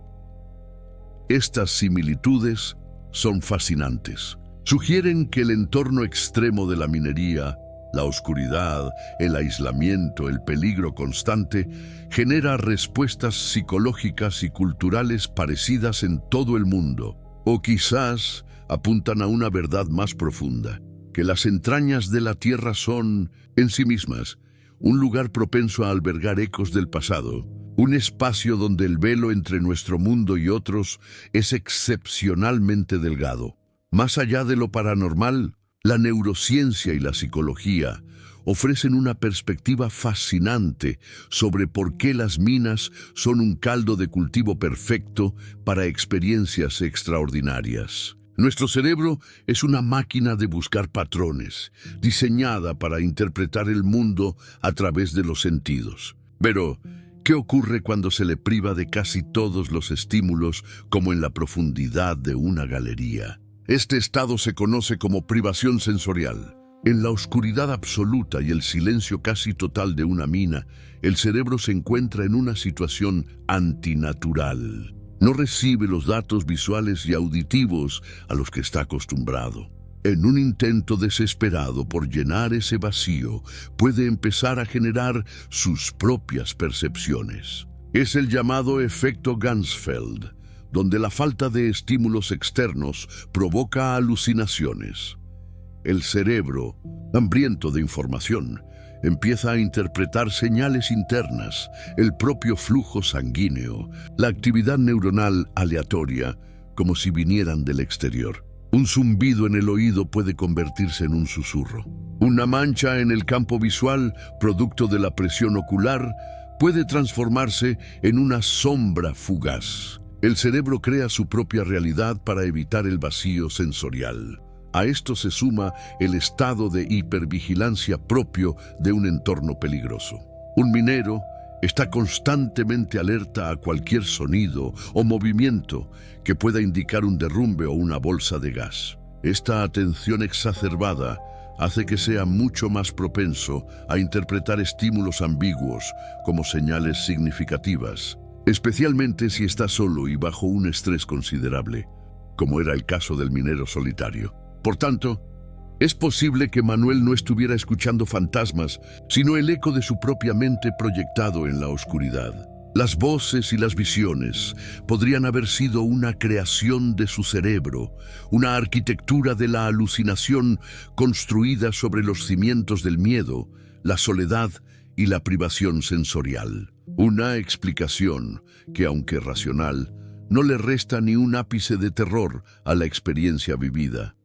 Estas similitudes son fascinantes. Sugieren que el entorno extremo de la minería, la oscuridad, el aislamiento, el peligro constante, genera respuestas psicológicas y culturales parecidas en todo el mundo. O quizás apuntan a una verdad más profunda, que las entrañas de la tierra son, en sí mismas, un lugar propenso a albergar ecos del pasado, un espacio donde el velo entre nuestro mundo y otros es excepcionalmente delgado. Más allá de lo paranormal, la neurociencia y la psicología ofrecen una perspectiva fascinante sobre por qué las minas son un caldo de cultivo perfecto para experiencias extraordinarias. Nuestro cerebro es una máquina de buscar patrones, diseñada para interpretar el mundo a través de los sentidos. Pero, ¿qué ocurre cuando se le priva de casi todos los estímulos, como en la profundidad de una galería? Este estado se conoce como privación sensorial. En la oscuridad absoluta y el silencio casi total de una mina, el cerebro se encuentra en una situación antinatural. No recibe los datos visuales y auditivos a los que está acostumbrado. En un intento desesperado por llenar ese vacío, puede empezar a generar sus propias percepciones. Es el llamado efecto Ganzfeld, donde la falta de estímulos externos provoca alucinaciones. El cerebro, hambriento de información, empieza a interpretar señales internas, el propio flujo sanguíneo, la actividad neuronal aleatoria, como si vinieran del exterior. Un zumbido en el oído puede convertirse en un susurro. Una mancha en el campo visual, producto de la presión ocular, puede transformarse en una sombra fugaz. El cerebro crea su propia realidad para evitar el vacío sensorial. A esto se suma el estado de hipervigilancia propio de un entorno peligroso. Un minero está constantemente alerta a cualquier sonido o movimiento que pueda indicar un derrumbe o una bolsa de gas. Esta atención exacerbada hace que sea mucho más propenso a interpretar estímulos ambiguos como señales significativas, especialmente si está solo y bajo un estrés considerable, como era el caso del minero solitario. Por tanto, es posible que Manuel no estuviera escuchando fantasmas, sino el eco de su propia mente proyectado en la oscuridad. Las voces y las visiones podrían haber sido una creación de su cerebro, una arquitectura de la alucinación construida sobre los cimientos del miedo, la soledad y la privación sensorial. Una explicación que, aunque racional, no le resta ni un ápice de terror a la experiencia vivida.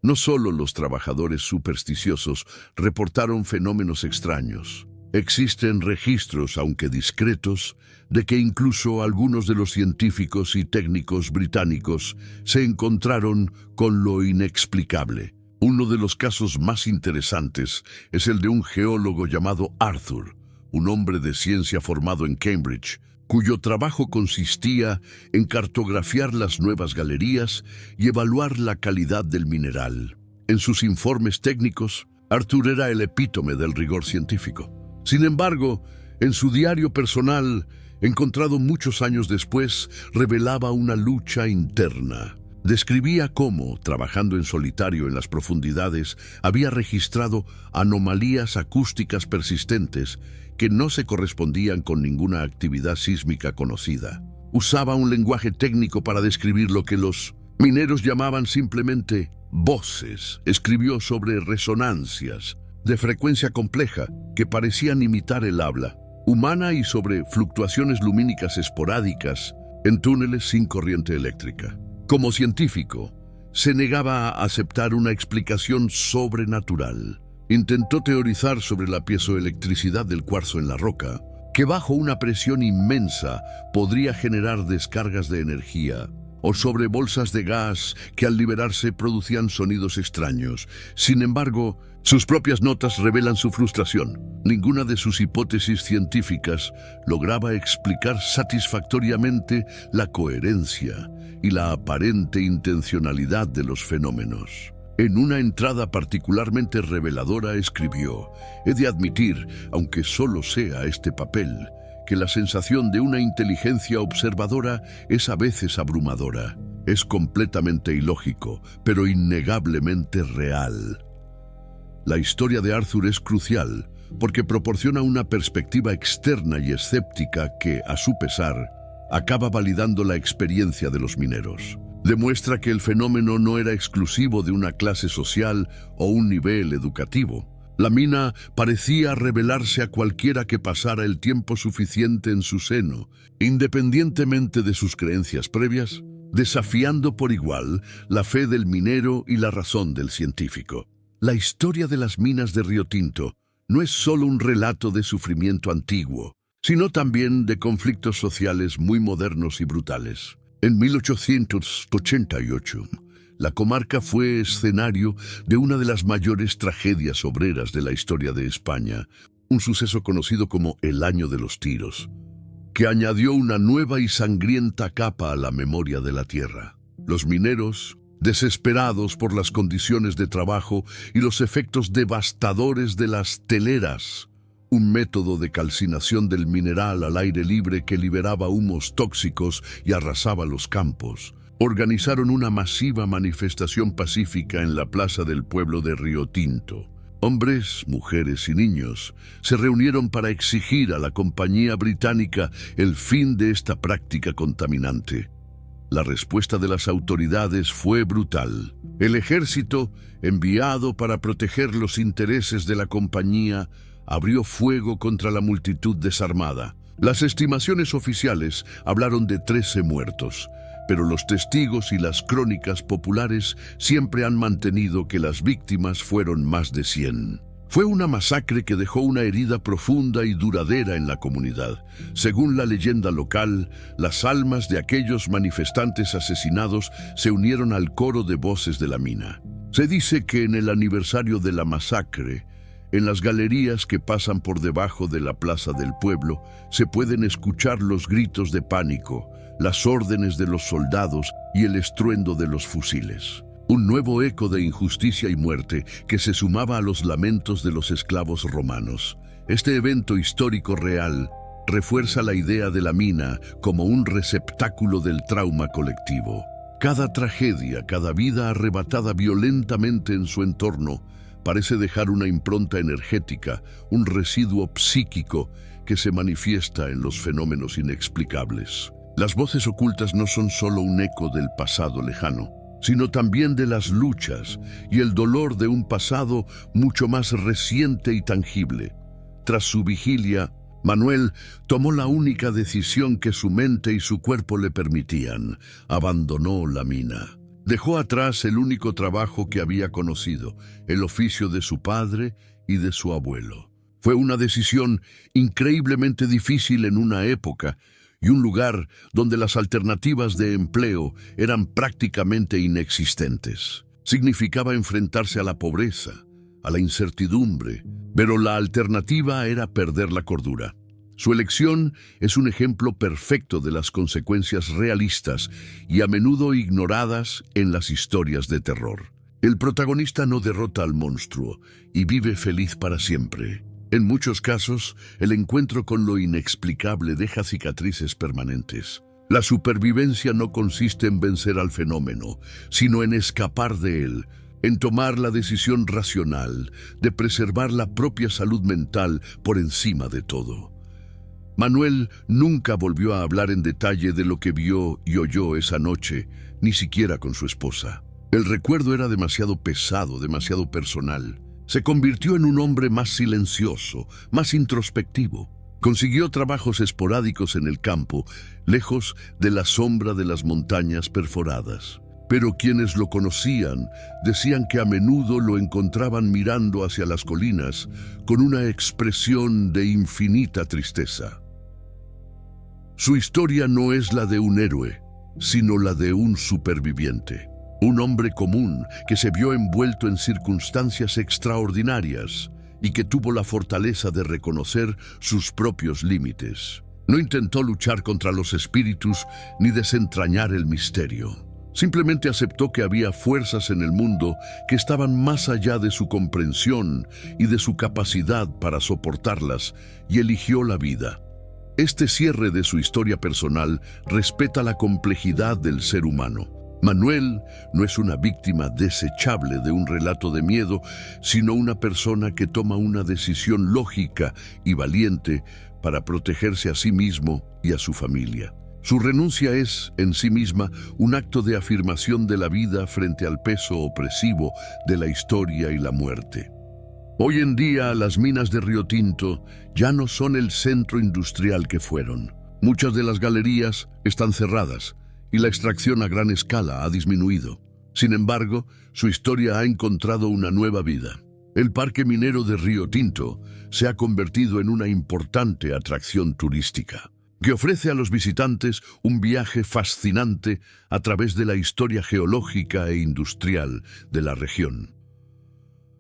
No solo los trabajadores supersticiosos reportaron fenómenos extraños. Existen registros, aunque discretos, de que incluso algunos de los científicos y técnicos británicos se encontraron con lo inexplicable. Uno de los casos más interesantes es el de un geólogo llamado Arthur, un hombre de ciencia formado en Cambridge, cuyo trabajo consistía en cartografiar las nuevas galerías y evaluar la calidad del mineral. En sus informes técnicos, Arthur era el epítome del rigor científico. Sin embargo, en su diario personal, encontrado muchos años después, revelaba una lucha interna. Describía cómo, trabajando en solitario en las profundidades, había registrado anomalías acústicas persistentes que no se correspondían con ninguna actividad sísmica conocida. Usaba un lenguaje técnico para describir lo que los mineros llamaban simplemente voces. Escribió sobre resonancias de frecuencia compleja que parecían imitar el habla humana y sobre fluctuaciones lumínicas esporádicas en túneles sin corriente eléctrica. Como científico, se negaba a aceptar una explicación sobrenatural. Intentó teorizar sobre la piezoelectricidad del cuarzo en la roca, que bajo una presión inmensa podría generar descargas de energía, o sobre bolsas de gas que al liberarse producían sonidos extraños. Sin embargo, sus propias notas revelan su frustración. Ninguna de sus hipótesis científicas lograba explicar satisfactoriamente la coherencia y la aparente intencionalidad de los fenómenos. En una entrada particularmente reveladora escribió: «He de admitir, aunque solo sea este papel, que la sensación de una inteligencia observadora es a veces abrumadora. Es completamente ilógico, pero innegablemente real». La historia de Arthur es crucial porque proporciona una perspectiva externa y escéptica que, a su pesar, acaba validando la experiencia de los mineros. Demuestra que el fenómeno no era exclusivo de una clase social o un nivel educativo. La mina parecía revelarse a cualquiera que pasara el tiempo suficiente en su seno, independientemente de sus creencias previas, desafiando por igual la fe del minero y la razón del científico. La historia de las minas de Río Tinto no es solo un relato de sufrimiento antiguo, sino también de conflictos sociales muy modernos y brutales. En 1888, la comarca fue escenario de una de las mayores tragedias obreras de la historia de España, un suceso conocido como el Año de los Tiros, que añadió una nueva y sangrienta capa a la memoria de la tierra. Los mineros, desesperados por las condiciones de trabajo y los efectos devastadores de las teleras, un método de calcinación del mineral al aire libre que liberaba humos tóxicos y arrasaba los campos, organizaron una masiva manifestación pacífica en la plaza del pueblo de Río Tinto. Hombres, mujeres y niños se reunieron para exigir a la compañía británica el fin de esta práctica contaminante. La respuesta de las autoridades fue brutal. El ejército, enviado para proteger los intereses de la compañía, abrió fuego contra la multitud desarmada. Las estimaciones oficiales hablaron de 13 muertos, pero los testigos y las crónicas populares siempre han mantenido que las víctimas fueron más de 100. Fue una masacre que dejó una herida profunda y duradera en la comunidad. Según la leyenda local, las almas de aquellos manifestantes asesinados se unieron al coro de voces de la mina. Se dice que en el aniversario de la masacre, en las galerías que pasan por debajo de la plaza del pueblo, se pueden escuchar los gritos de pánico, las órdenes de los soldados y el estruendo de los fusiles. Un nuevo eco de injusticia y muerte que se sumaba a los lamentos de los esclavos romanos. Este evento histórico real refuerza la idea de la mina como un receptáculo del trauma colectivo. Cada tragedia, cada vida arrebatada violentamente en su entorno, parece dejar una impronta energética, un residuo psíquico que se manifiesta en los fenómenos inexplicables. Las voces ocultas no son solo un eco del pasado lejano, sino también de las luchas y el dolor de un pasado mucho más reciente y tangible. Tras su vigilia, Manuel tomó la única decisión que su mente y su cuerpo le permitían: abandonó la mina. Dejó atrás el único trabajo que había conocido, el oficio de su padre y de su abuelo. Fue una decisión increíblemente difícil en una época y un lugar donde las alternativas de empleo eran prácticamente inexistentes. Significaba enfrentarse a la pobreza, a la incertidumbre, pero la alternativa era perder la cordura. Su elección es un ejemplo perfecto de las consecuencias realistas y a menudo ignoradas en las historias de terror. El protagonista no derrota al monstruo y vive feliz para siempre. En muchos casos, el encuentro con lo inexplicable deja cicatrices permanentes. La supervivencia no consiste en vencer al fenómeno, sino en escapar de él, en tomar la decisión racional de preservar la propia salud mental por encima de todo. Manuel nunca volvió a hablar en detalle de lo que vio y oyó esa noche, ni siquiera con su esposa. El recuerdo era demasiado pesado, demasiado personal. Se convirtió en un hombre más silencioso, más introspectivo. Consiguió trabajos esporádicos en el campo, lejos de la sombra de las montañas perforadas. Pero quienes lo conocían decían que a menudo lo encontraban mirando hacia las colinas con una expresión de infinita tristeza. Su historia no es la de un héroe, sino la de un superviviente. Un hombre común que se vio envuelto en circunstancias extraordinarias y que tuvo la fortaleza de reconocer sus propios límites. No intentó luchar contra los espíritus ni desentrañar el misterio. Simplemente aceptó que había fuerzas en el mundo que estaban más allá de su comprensión y de su capacidad para soportarlas, y eligió la vida. Este cierre de su historia personal respeta la complejidad del ser humano. Manuel no es una víctima desechable de un relato de miedo, sino una persona que toma una decisión lógica y valiente para protegerse a sí mismo y a su familia. Su renuncia es, en sí misma, un acto de afirmación de la vida frente al peso opresivo de la historia y la muerte. Hoy en día, las minas de Río Tinto ya no son el centro industrial que fueron. Muchas de las galerías están cerradas y la extracción a gran escala ha disminuido. Sin embargo, su historia ha encontrado una nueva vida. El Parque Minero de Río Tinto se ha convertido en una importante atracción turística, que ofrece a los visitantes un viaje fascinante a través de la historia geológica e industrial de la región.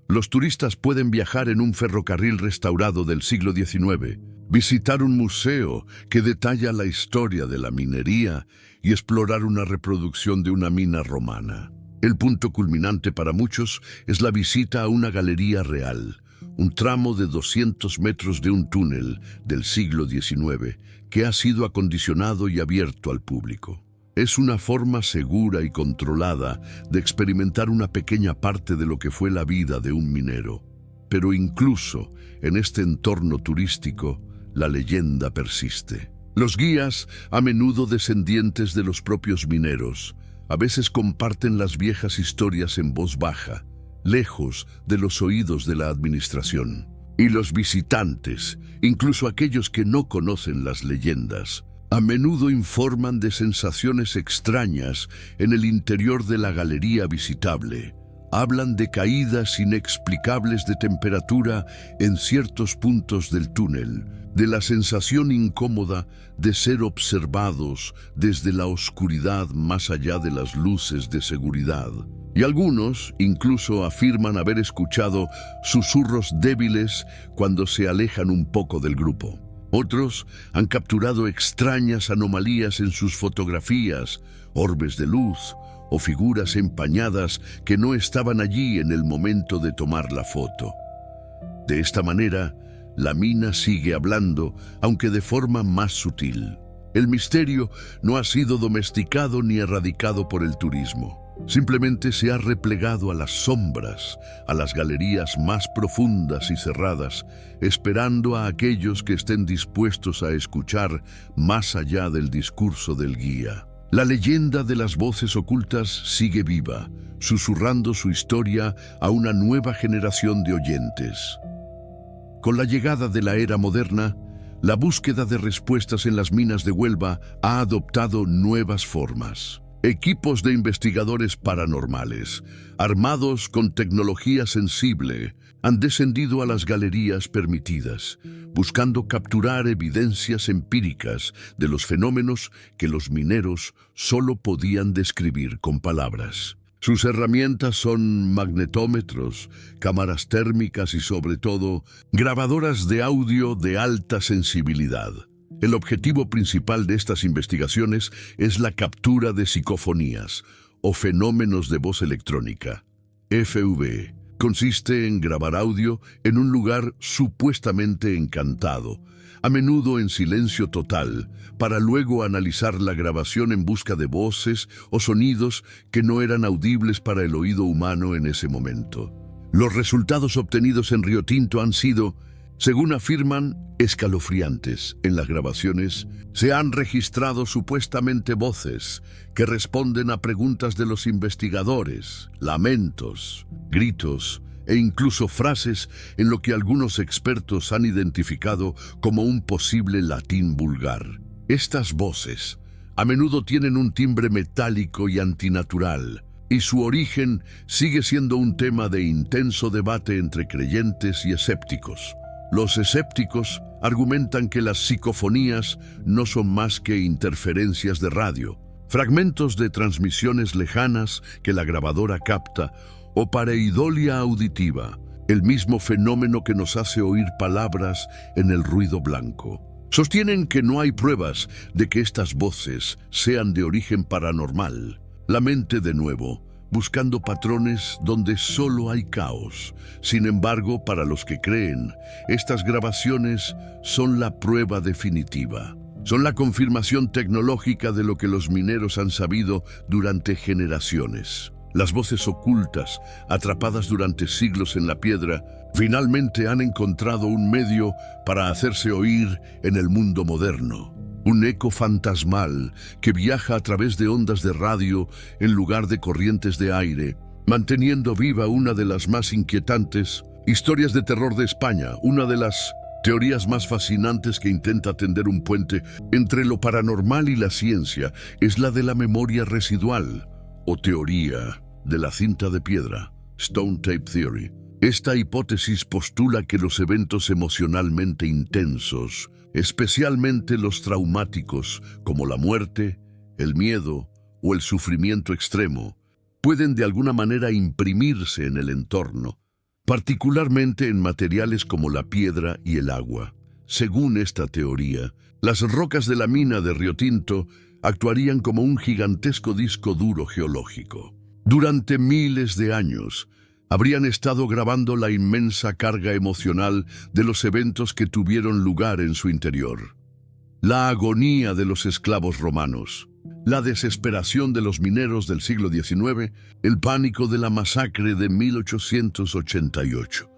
Los turistas pueden viajar en un ferrocarril restaurado del siglo XIX, visitar un museo que detalla la historia de la minería y explorar una reproducción de una mina romana. El punto culminante para muchos es la visita a una galería real, un tramo de 200 metros de un túnel del siglo XIX que ha sido acondicionado y abierto al público. Es una forma segura y controlada de experimentar una pequeña parte de lo que fue la vida de un minero. Pero incluso en este entorno turístico, la leyenda persiste. Los guías, a menudo descendientes de los propios mineros, a veces comparten las viejas historias en voz baja, lejos de los oídos de la administración. Y los visitantes, incluso aquellos que no conocen las leyendas, a menudo informan de sensaciones extrañas en el interior de la galería visitable. Hablan de caídas inexplicables de temperatura en ciertos puntos del túnel, de la sensación incómoda de ser observados desde la oscuridad más allá de las luces de seguridad. Y algunos incluso afirman haber escuchado susurros débiles cuando se alejan un poco del grupo. Otros han capturado extrañas anomalías en sus fotografías, orbes de luz o figuras empañadas que no estaban allí en el momento de tomar la foto. De esta manera, la mina sigue hablando, aunque de forma más sutil. El misterio no ha sido domesticado ni erradicado por el turismo. Simplemente se ha replegado a las sombras, a las galerías más profundas y cerradas, esperando a aquellos que estén dispuestos a escuchar más allá del discurso del guía. La leyenda de las voces ocultas sigue viva, susurrando su historia a una nueva generación de oyentes. Con la llegada de la era moderna, la búsqueda de respuestas en las minas de Huelva ha adoptado nuevas formas. Equipos de investigadores paranormales, armados con tecnología sensible, han descendido a las galerías permitidas, buscando capturar evidencias empíricas de los fenómenos que los mineros solo podían describir con palabras. Sus herramientas son magnetómetros, cámaras térmicas y, sobre todo, grabadoras de audio de alta sensibilidad. El objetivo principal de estas investigaciones es la captura de psicofonías o fenómenos de voz electrónica. FV consiste en grabar audio en un lugar supuestamente encantado, a menudo en silencio total, para luego analizar la grabación en busca de voces o sonidos que no eran audibles para el oído humano en ese momento. Los resultados obtenidos en Río Tinto han sido, según afirman, escalofriantes. En las grabaciones se han registrado supuestamente voces que responden a preguntas de los investigadores, lamentos, gritos, e incluso frases en lo que algunos expertos han identificado como un posible latín vulgar. Estas voces a menudo tienen un timbre metálico y antinatural, y su origen sigue siendo un tema de intenso debate entre creyentes y escépticos. Los escépticos argumentan que las psicofonías no son más que interferencias de radio, fragmentos de transmisiones lejanas que la grabadora capta, o pareidolia auditiva, el mismo fenómeno que nos hace oír palabras en el ruido blanco. Sostienen que no hay pruebas de que estas voces sean de origen paranormal. La mente, de nuevo, buscando patrones donde solo hay caos. Sin embargo, para los que creen, estas grabaciones son la prueba definitiva. Son la confirmación tecnológica de lo que los mineros han sabido durante generaciones. Las voces ocultas, atrapadas durante siglos en la piedra, finalmente han encontrado un medio para hacerse oír en el mundo moderno. Un eco fantasmal que viaja a través de ondas de radio en lugar de corrientes de aire, manteniendo viva una de las más inquietantes historias de terror de España, una de las teorías más fascinantes que intenta tender un puente entre lo paranormal y la ciencia es la de la memoria residual, o teoría de la cinta de piedra, Stone Tape Theory. Esta hipótesis postula que los eventos emocionalmente intensos, especialmente los traumáticos, como la muerte, el miedo o el sufrimiento extremo, pueden de alguna manera imprimirse en el entorno, particularmente en materiales como la piedra y el agua. Según esta teoría, las rocas de la mina de Río Tinto actuarían como un gigantesco disco duro geológico. Durante miles de años, habrían estado grabando la inmensa carga emocional de los eventos que tuvieron lugar en su interior. La agonía de los esclavos romanos, la desesperación de los mineros del siglo XIX, el pánico de la masacre de 1888.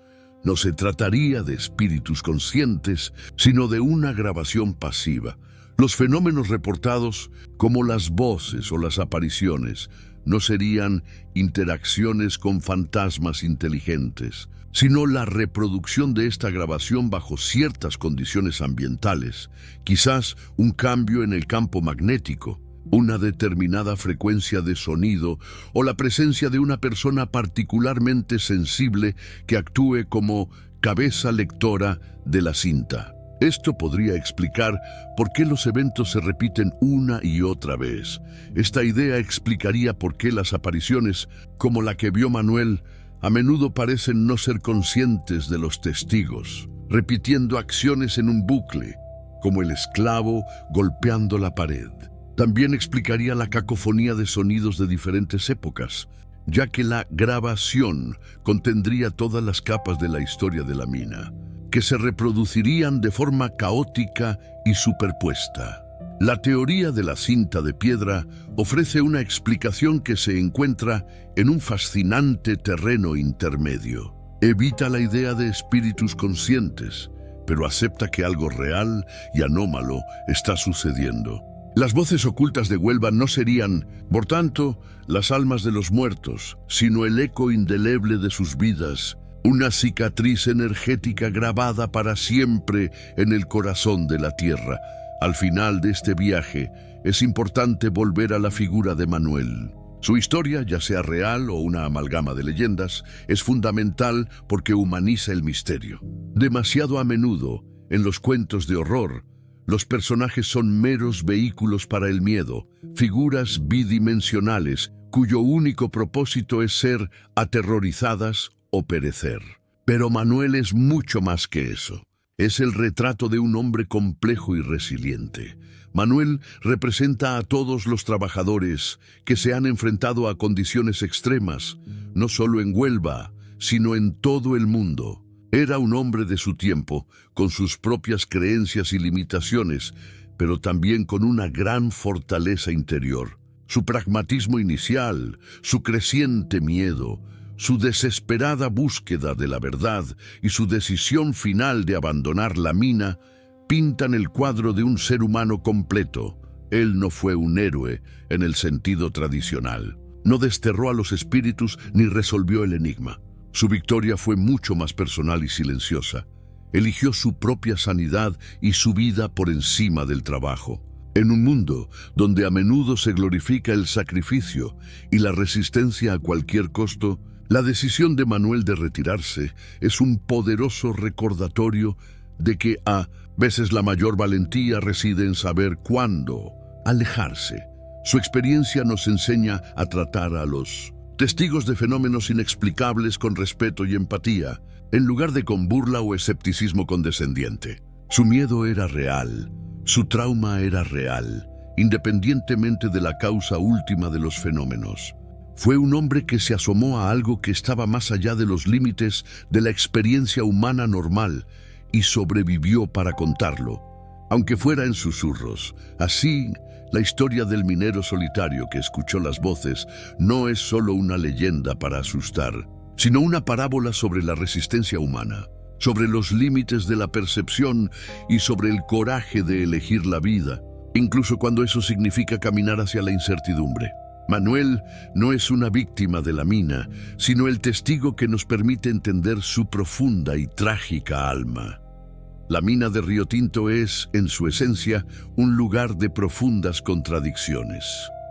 No se trataría de espíritus conscientes, sino de una grabación pasiva. Los fenómenos reportados, como las voces o las apariciones, no serían interacciones con fantasmas inteligentes, sino la reproducción de esta grabación bajo ciertas condiciones ambientales, quizás un cambio en el campo magnético, una determinada frecuencia de sonido o la presencia de una persona particularmente sensible que actúe como cabeza lectora de la cinta. Esto podría explicar por qué los eventos se repiten una y otra vez. Esta idea explicaría por qué las apariciones, como la que vio Manuel, a menudo parecen no ser conscientes de los testigos, repitiendo acciones en un bucle, como el esclavo golpeando la pared. También explicaría la cacofonía de sonidos de diferentes épocas, ya que la grabación contendría todas las capas de la historia de la mina, que se reproducirían de forma caótica y superpuesta. La teoría de la cinta de piedra ofrece una explicación que se encuentra en un fascinante terreno intermedio. Evita la idea de espíritus conscientes, pero acepta que algo real y anómalo está sucediendo. Las voces ocultas de Huelva no serían, por tanto, las almas de los muertos, sino el eco indeleble de sus vidas, una cicatriz energética grabada para siempre en el corazón de la tierra. Al final de este viaje, es importante volver a la figura de Manuel. Su historia, ya sea real o una amalgama de leyendas, es fundamental porque humaniza el misterio. Demasiado a menudo, en los cuentos de horror, los personajes son meros vehículos para el miedo, figuras bidimensionales cuyo único propósito es ser aterrorizadas o perecer. Pero Manuel es mucho más que eso. Es el retrato de un hombre complejo y resiliente. Manuel representa a todos los trabajadores que se han enfrentado a condiciones extremas, no solo en Huelva, sino en todo el mundo. Era un hombre de su tiempo, con sus propias creencias y limitaciones, pero también con una gran fortaleza interior. Su pragmatismo inicial, su creciente miedo, su desesperada búsqueda de la verdad y su decisión final de abandonar la mina pintan el cuadro de un ser humano completo. Él no fue un héroe en el sentido tradicional. No desterró a los espíritus ni resolvió el enigma. Su victoria fue mucho más personal y silenciosa. Eligió su propia sanidad y su vida por encima del trabajo. En un mundo donde a menudo se glorifica el sacrificio y la resistencia a cualquier costo, la decisión de Manuel de retirarse es un poderoso recordatorio de que a veces la mayor valentía reside en saber cuándo alejarse. Su experiencia nos enseña a tratar a los testigos de fenómenos inexplicables con respeto y empatía, en lugar de con burla o escepticismo condescendiente. Su miedo era real, su trauma era real, independientemente de la causa última de los fenómenos. Fue un hombre que se asomó a algo que estaba más allá de los límites de la experiencia humana normal y sobrevivió para contarlo, aunque fuera en susurros. Así, la historia del minero solitario que escuchó las voces no es solo una leyenda para asustar, sino una parábola sobre la resistencia humana, sobre los límites de la percepción y sobre el coraje de elegir la vida, incluso cuando eso significa caminar hacia la incertidumbre. Manuel no es una víctima de la mina, sino el testigo que nos permite entender su profunda y trágica alma. La mina de Río Tinto es, en su esencia, un lugar de profundas contradicciones.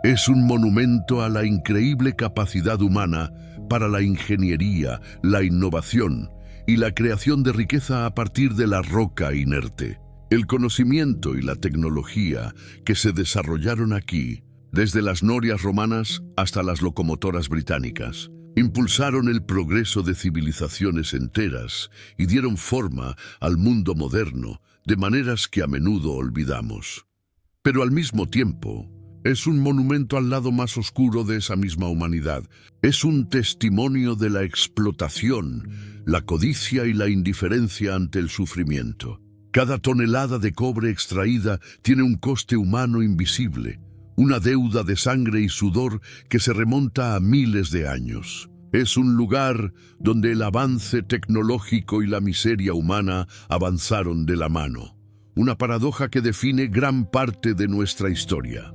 Es un monumento a la increíble capacidad humana para la ingeniería, la innovación y la creación de riqueza a partir de la roca inerte. El conocimiento y la tecnología que se desarrollaron aquí, desde las norias romanas hasta las locomotoras británicas, impulsaron el progreso de civilizaciones enteras y dieron forma al mundo moderno de maneras que a menudo olvidamos. Pero al mismo tiempo, es un monumento al lado más oscuro de esa misma humanidad. Es un testimonio de la explotación, la codicia y la indiferencia ante el sufrimiento. Cada tonelada de cobre extraída tiene un coste humano invisible, una deuda de sangre y sudor que se remonta a miles de años. Es un lugar donde el avance tecnológico y la miseria humana avanzaron de la mano, una paradoja que define gran parte de nuestra historia.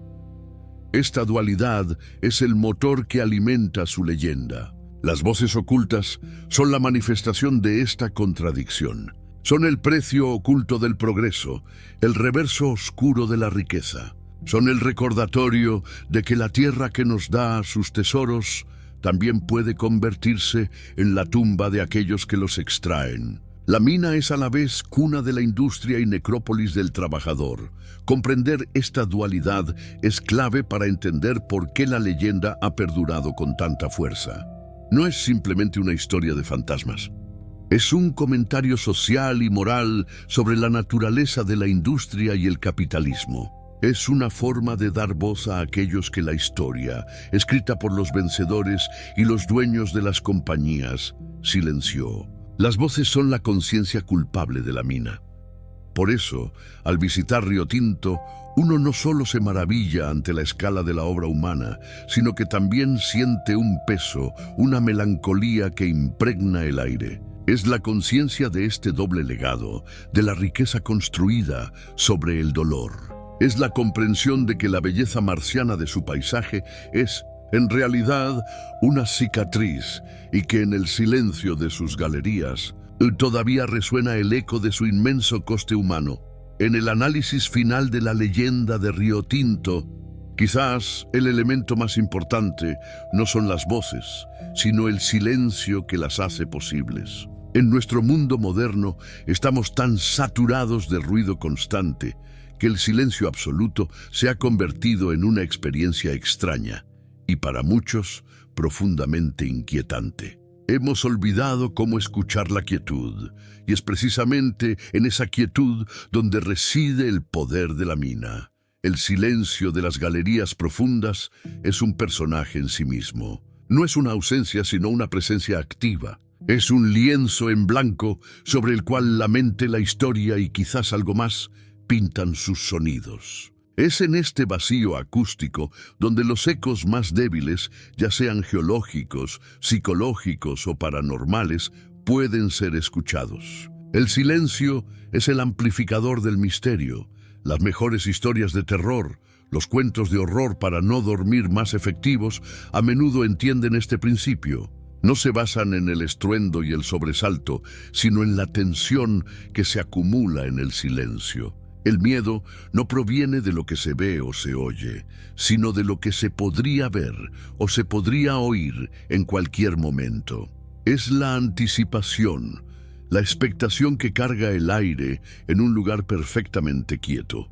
Esta dualidad es el motor que alimenta su leyenda. Las voces ocultas son la manifestación de esta contradicción. Son el precio oculto del progreso, el reverso oscuro de la riqueza. Son el recordatorio de que la tierra que nos da sus tesoros también puede convertirse en la tumba de aquellos que los extraen. La mina es a la vez cuna de la industria y necrópolis del trabajador. Comprender esta dualidad es clave para entender por qué la leyenda ha perdurado con tanta fuerza. No es simplemente una historia de fantasmas. Es un comentario social y moral sobre la naturaleza de la industria y el capitalismo. Es una forma de dar voz a aquellos que la historia, escrita por los vencedores y los dueños de las compañías, silenció. Las voces son la conciencia culpable de la mina. Por eso, al visitar Río Tinto, uno no solo se maravilla ante la escala de la obra humana, sino que también siente un peso, una melancolía que impregna el aire. Es la conciencia de este doble legado, de la riqueza construida sobre el dolor. Es la comprensión de que la belleza marciana de su paisaje es, en realidad, una cicatriz y que en el silencio de sus galerías todavía resuena el eco de su inmenso coste humano. En el análisis final de la leyenda de Río Tinto, quizás el elemento más importante no son las voces, sino el silencio que las hace posibles. En nuestro mundo moderno estamos tan saturados de ruido constante que el silencio absoluto se ha convertido en una experiencia extraña y para muchos profundamente inquietante. Hemos olvidado cómo escuchar la quietud, y es precisamente en esa quietud donde reside el poder de la mina. El silencio de las galerías profundas es un personaje en sí mismo. No es una ausencia, sino una presencia activa. Es un lienzo en blanco sobre el cual la mente, la historia y quizás algo más pintan sus sonidos. Es en este vacío acústico donde los ecos más débiles, ya sean geológicos, psicológicos o paranormales, pueden ser escuchados. El silencio es el amplificador del misterio. Las mejores historias de terror, los cuentos de horror para no dormir más efectivos, a menudo entienden este principio. no se basan en el estruendo y el sobresalto, sino en la tensión que se acumula en el silencio. El miedo no proviene de lo que se ve o se oye, sino de lo que se podría ver o se podría oír en cualquier momento. Es la anticipación, la expectación que carga el aire en un lugar perfectamente quieto.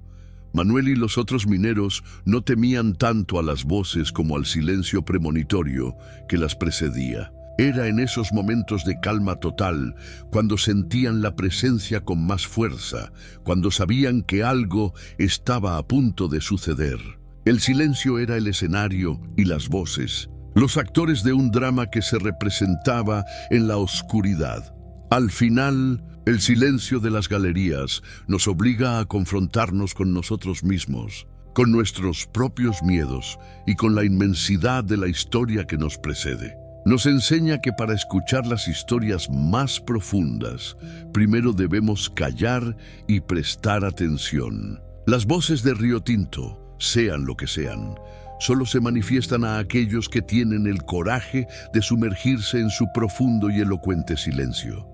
Manuel y los otros mineros no temían tanto a las voces como al silencio premonitorio que las precedía. Era en esos momentos de calma total, cuando sentían la presencia con más fuerza, cuando sabían que algo estaba a punto de suceder. El silencio era el escenario y las voces, los actores de un drama que se representaba en la oscuridad. Al final, el silencio de las galerías nos obliga a confrontarnos con nosotros mismos, con nuestros propios miedos y con la inmensidad de la historia que nos precede. Nos enseña que para escuchar las historias más profundas, primero debemos callar y prestar atención. Las voces de Río Tinto, sean lo que sean, solo se manifiestan a aquellos que tienen el coraje de sumergirse en su profundo y elocuente silencio.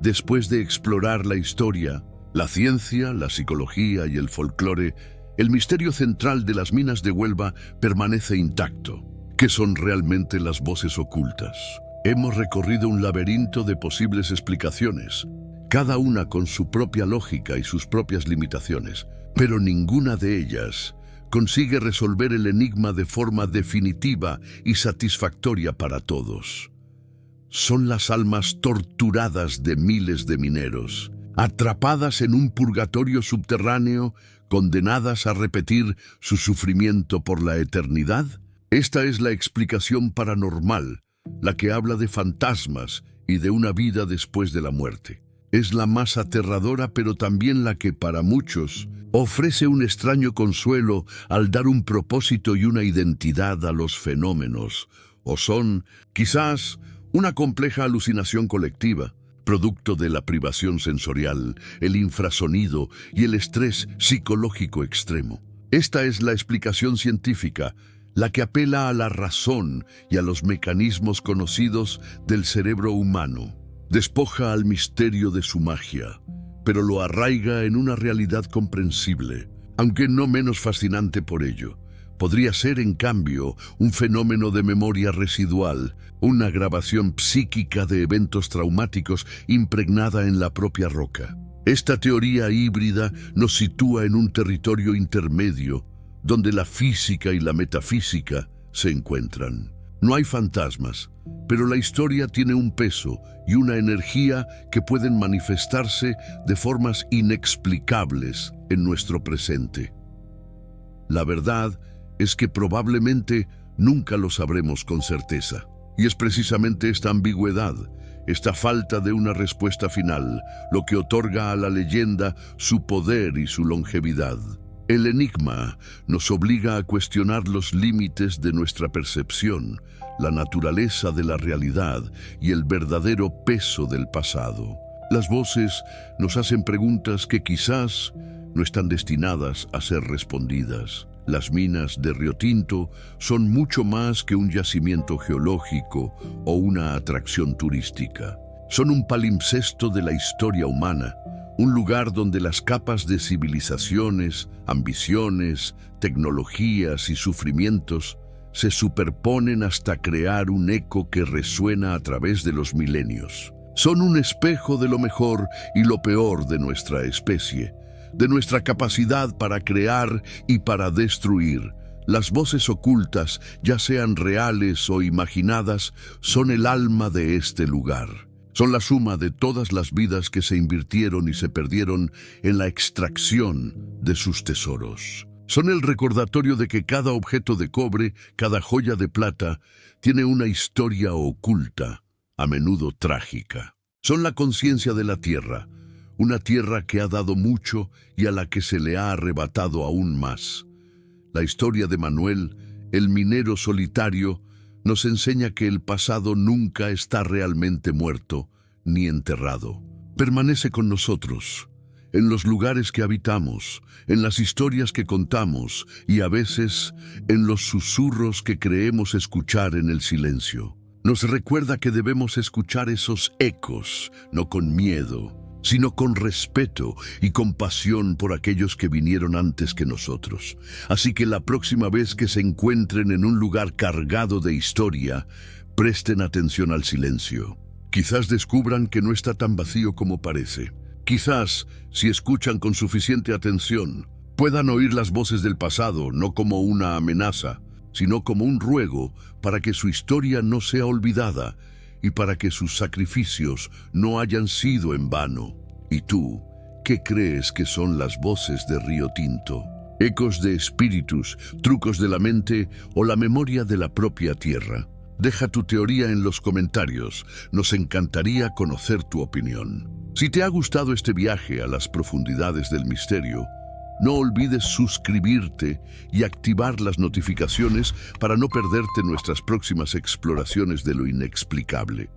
Después de explorar la historia, la ciencia, la psicología y el folclore, el misterio central de las minas de Huelva permanece intacto. ¿Qué son realmente las voces ocultas? Hemos recorrido un laberinto de posibles explicaciones, cada una con su propia lógica y sus propias limitaciones, pero ninguna de ellas consigue resolver el enigma de forma definitiva y satisfactoria para todos. Son las almas torturadas de miles de mineros, atrapadas en un purgatorio subterráneo, condenadas a repetir su sufrimiento por la eternidad. Esta es la explicación paranormal, la que habla de fantasmas y de una vida después de la muerte. Es la más aterradora, pero también la que, para muchos, ofrece un extraño consuelo al dar un propósito y una identidad a los fenómenos, o son, quizás, una compleja alucinación colectiva, producto de la privación sensorial, el infrasonido y el estrés psicológico extremo. Esta es la explicación científica, la que apela a la razón y a los mecanismos conocidos del cerebro humano. Despoja al misterio de su magia, pero lo arraiga en una realidad comprensible, aunque no menos fascinante por ello. Podría ser, en cambio, un fenómeno de memoria residual, una grabación psíquica de eventos traumáticos impregnada en la propia roca. Esta teoría híbrida nos sitúa en un territorio intermedio, donde la física y la metafísica se encuentran. No hay fantasmas, pero la historia tiene un peso y una energía que pueden manifestarse de formas inexplicables en nuestro presente. La verdad es que probablemente nunca lo sabremos con certeza. Y es precisamente esta ambigüedad, esta falta de una respuesta final, lo que otorga a la leyenda su poder y su longevidad. El enigma nos obliga a cuestionar los límites de nuestra percepción, la naturaleza de la realidad y el verdadero peso del pasado. Las voces nos hacen preguntas que quizás no están destinadas a ser respondidas. Las minas de Río Tinto son mucho más que un yacimiento geológico o una atracción turística. Son un palimpsesto de la historia humana, un lugar donde las capas de civilizaciones, ambiciones, tecnologías y sufrimientos se superponen hasta crear un eco que resuena a través de los milenios. Son un espejo de lo mejor y lo peor de nuestra especie, de nuestra capacidad para crear y para destruir. Las voces ocultas, ya sean reales o imaginadas, son el alma de este lugar. Son la suma de todas las vidas que se invirtieron y se perdieron en la extracción de sus tesoros. Son el recordatorio de que cada objeto de cobre, cada joya de plata, tiene una historia oculta, a menudo trágica. Son la conciencia de la tierra, una tierra que ha dado mucho y a la que se le ha arrebatado aún más. La historia de Manuel, el minero solitario, nos enseña que el pasado nunca está realmente muerto ni enterrado. Permanece con nosotros, en los lugares que habitamos, en las historias que contamos y a veces en los susurros que creemos escuchar en el silencio. Nos recuerda que debemos escuchar esos ecos, no con miedo, sino con respeto y compasión por aquellos que vinieron antes que nosotros. Así que la próxima vez que se encuentren en un lugar cargado de historia, presten atención al silencio. Quizás descubran que no está tan vacío como parece. Quizás, si escuchan con suficiente atención, puedan oír las voces del pasado no como una amenaza, sino como un ruego para que su historia no sea olvidada y para que sus sacrificios no hayan sido en vano. ¿Y tú, qué crees que son las voces de Río Tinto? ¿Ecos de espíritus, trucos de la mente o la memoria de la propia tierra? Deja tu teoría en los comentarios, nos encantaría conocer tu opinión. Si te ha gustado este viaje a las profundidades del misterio, no olvides suscribirte y activar las notificaciones para no perderte nuestras próximas exploraciones de lo inexplicable.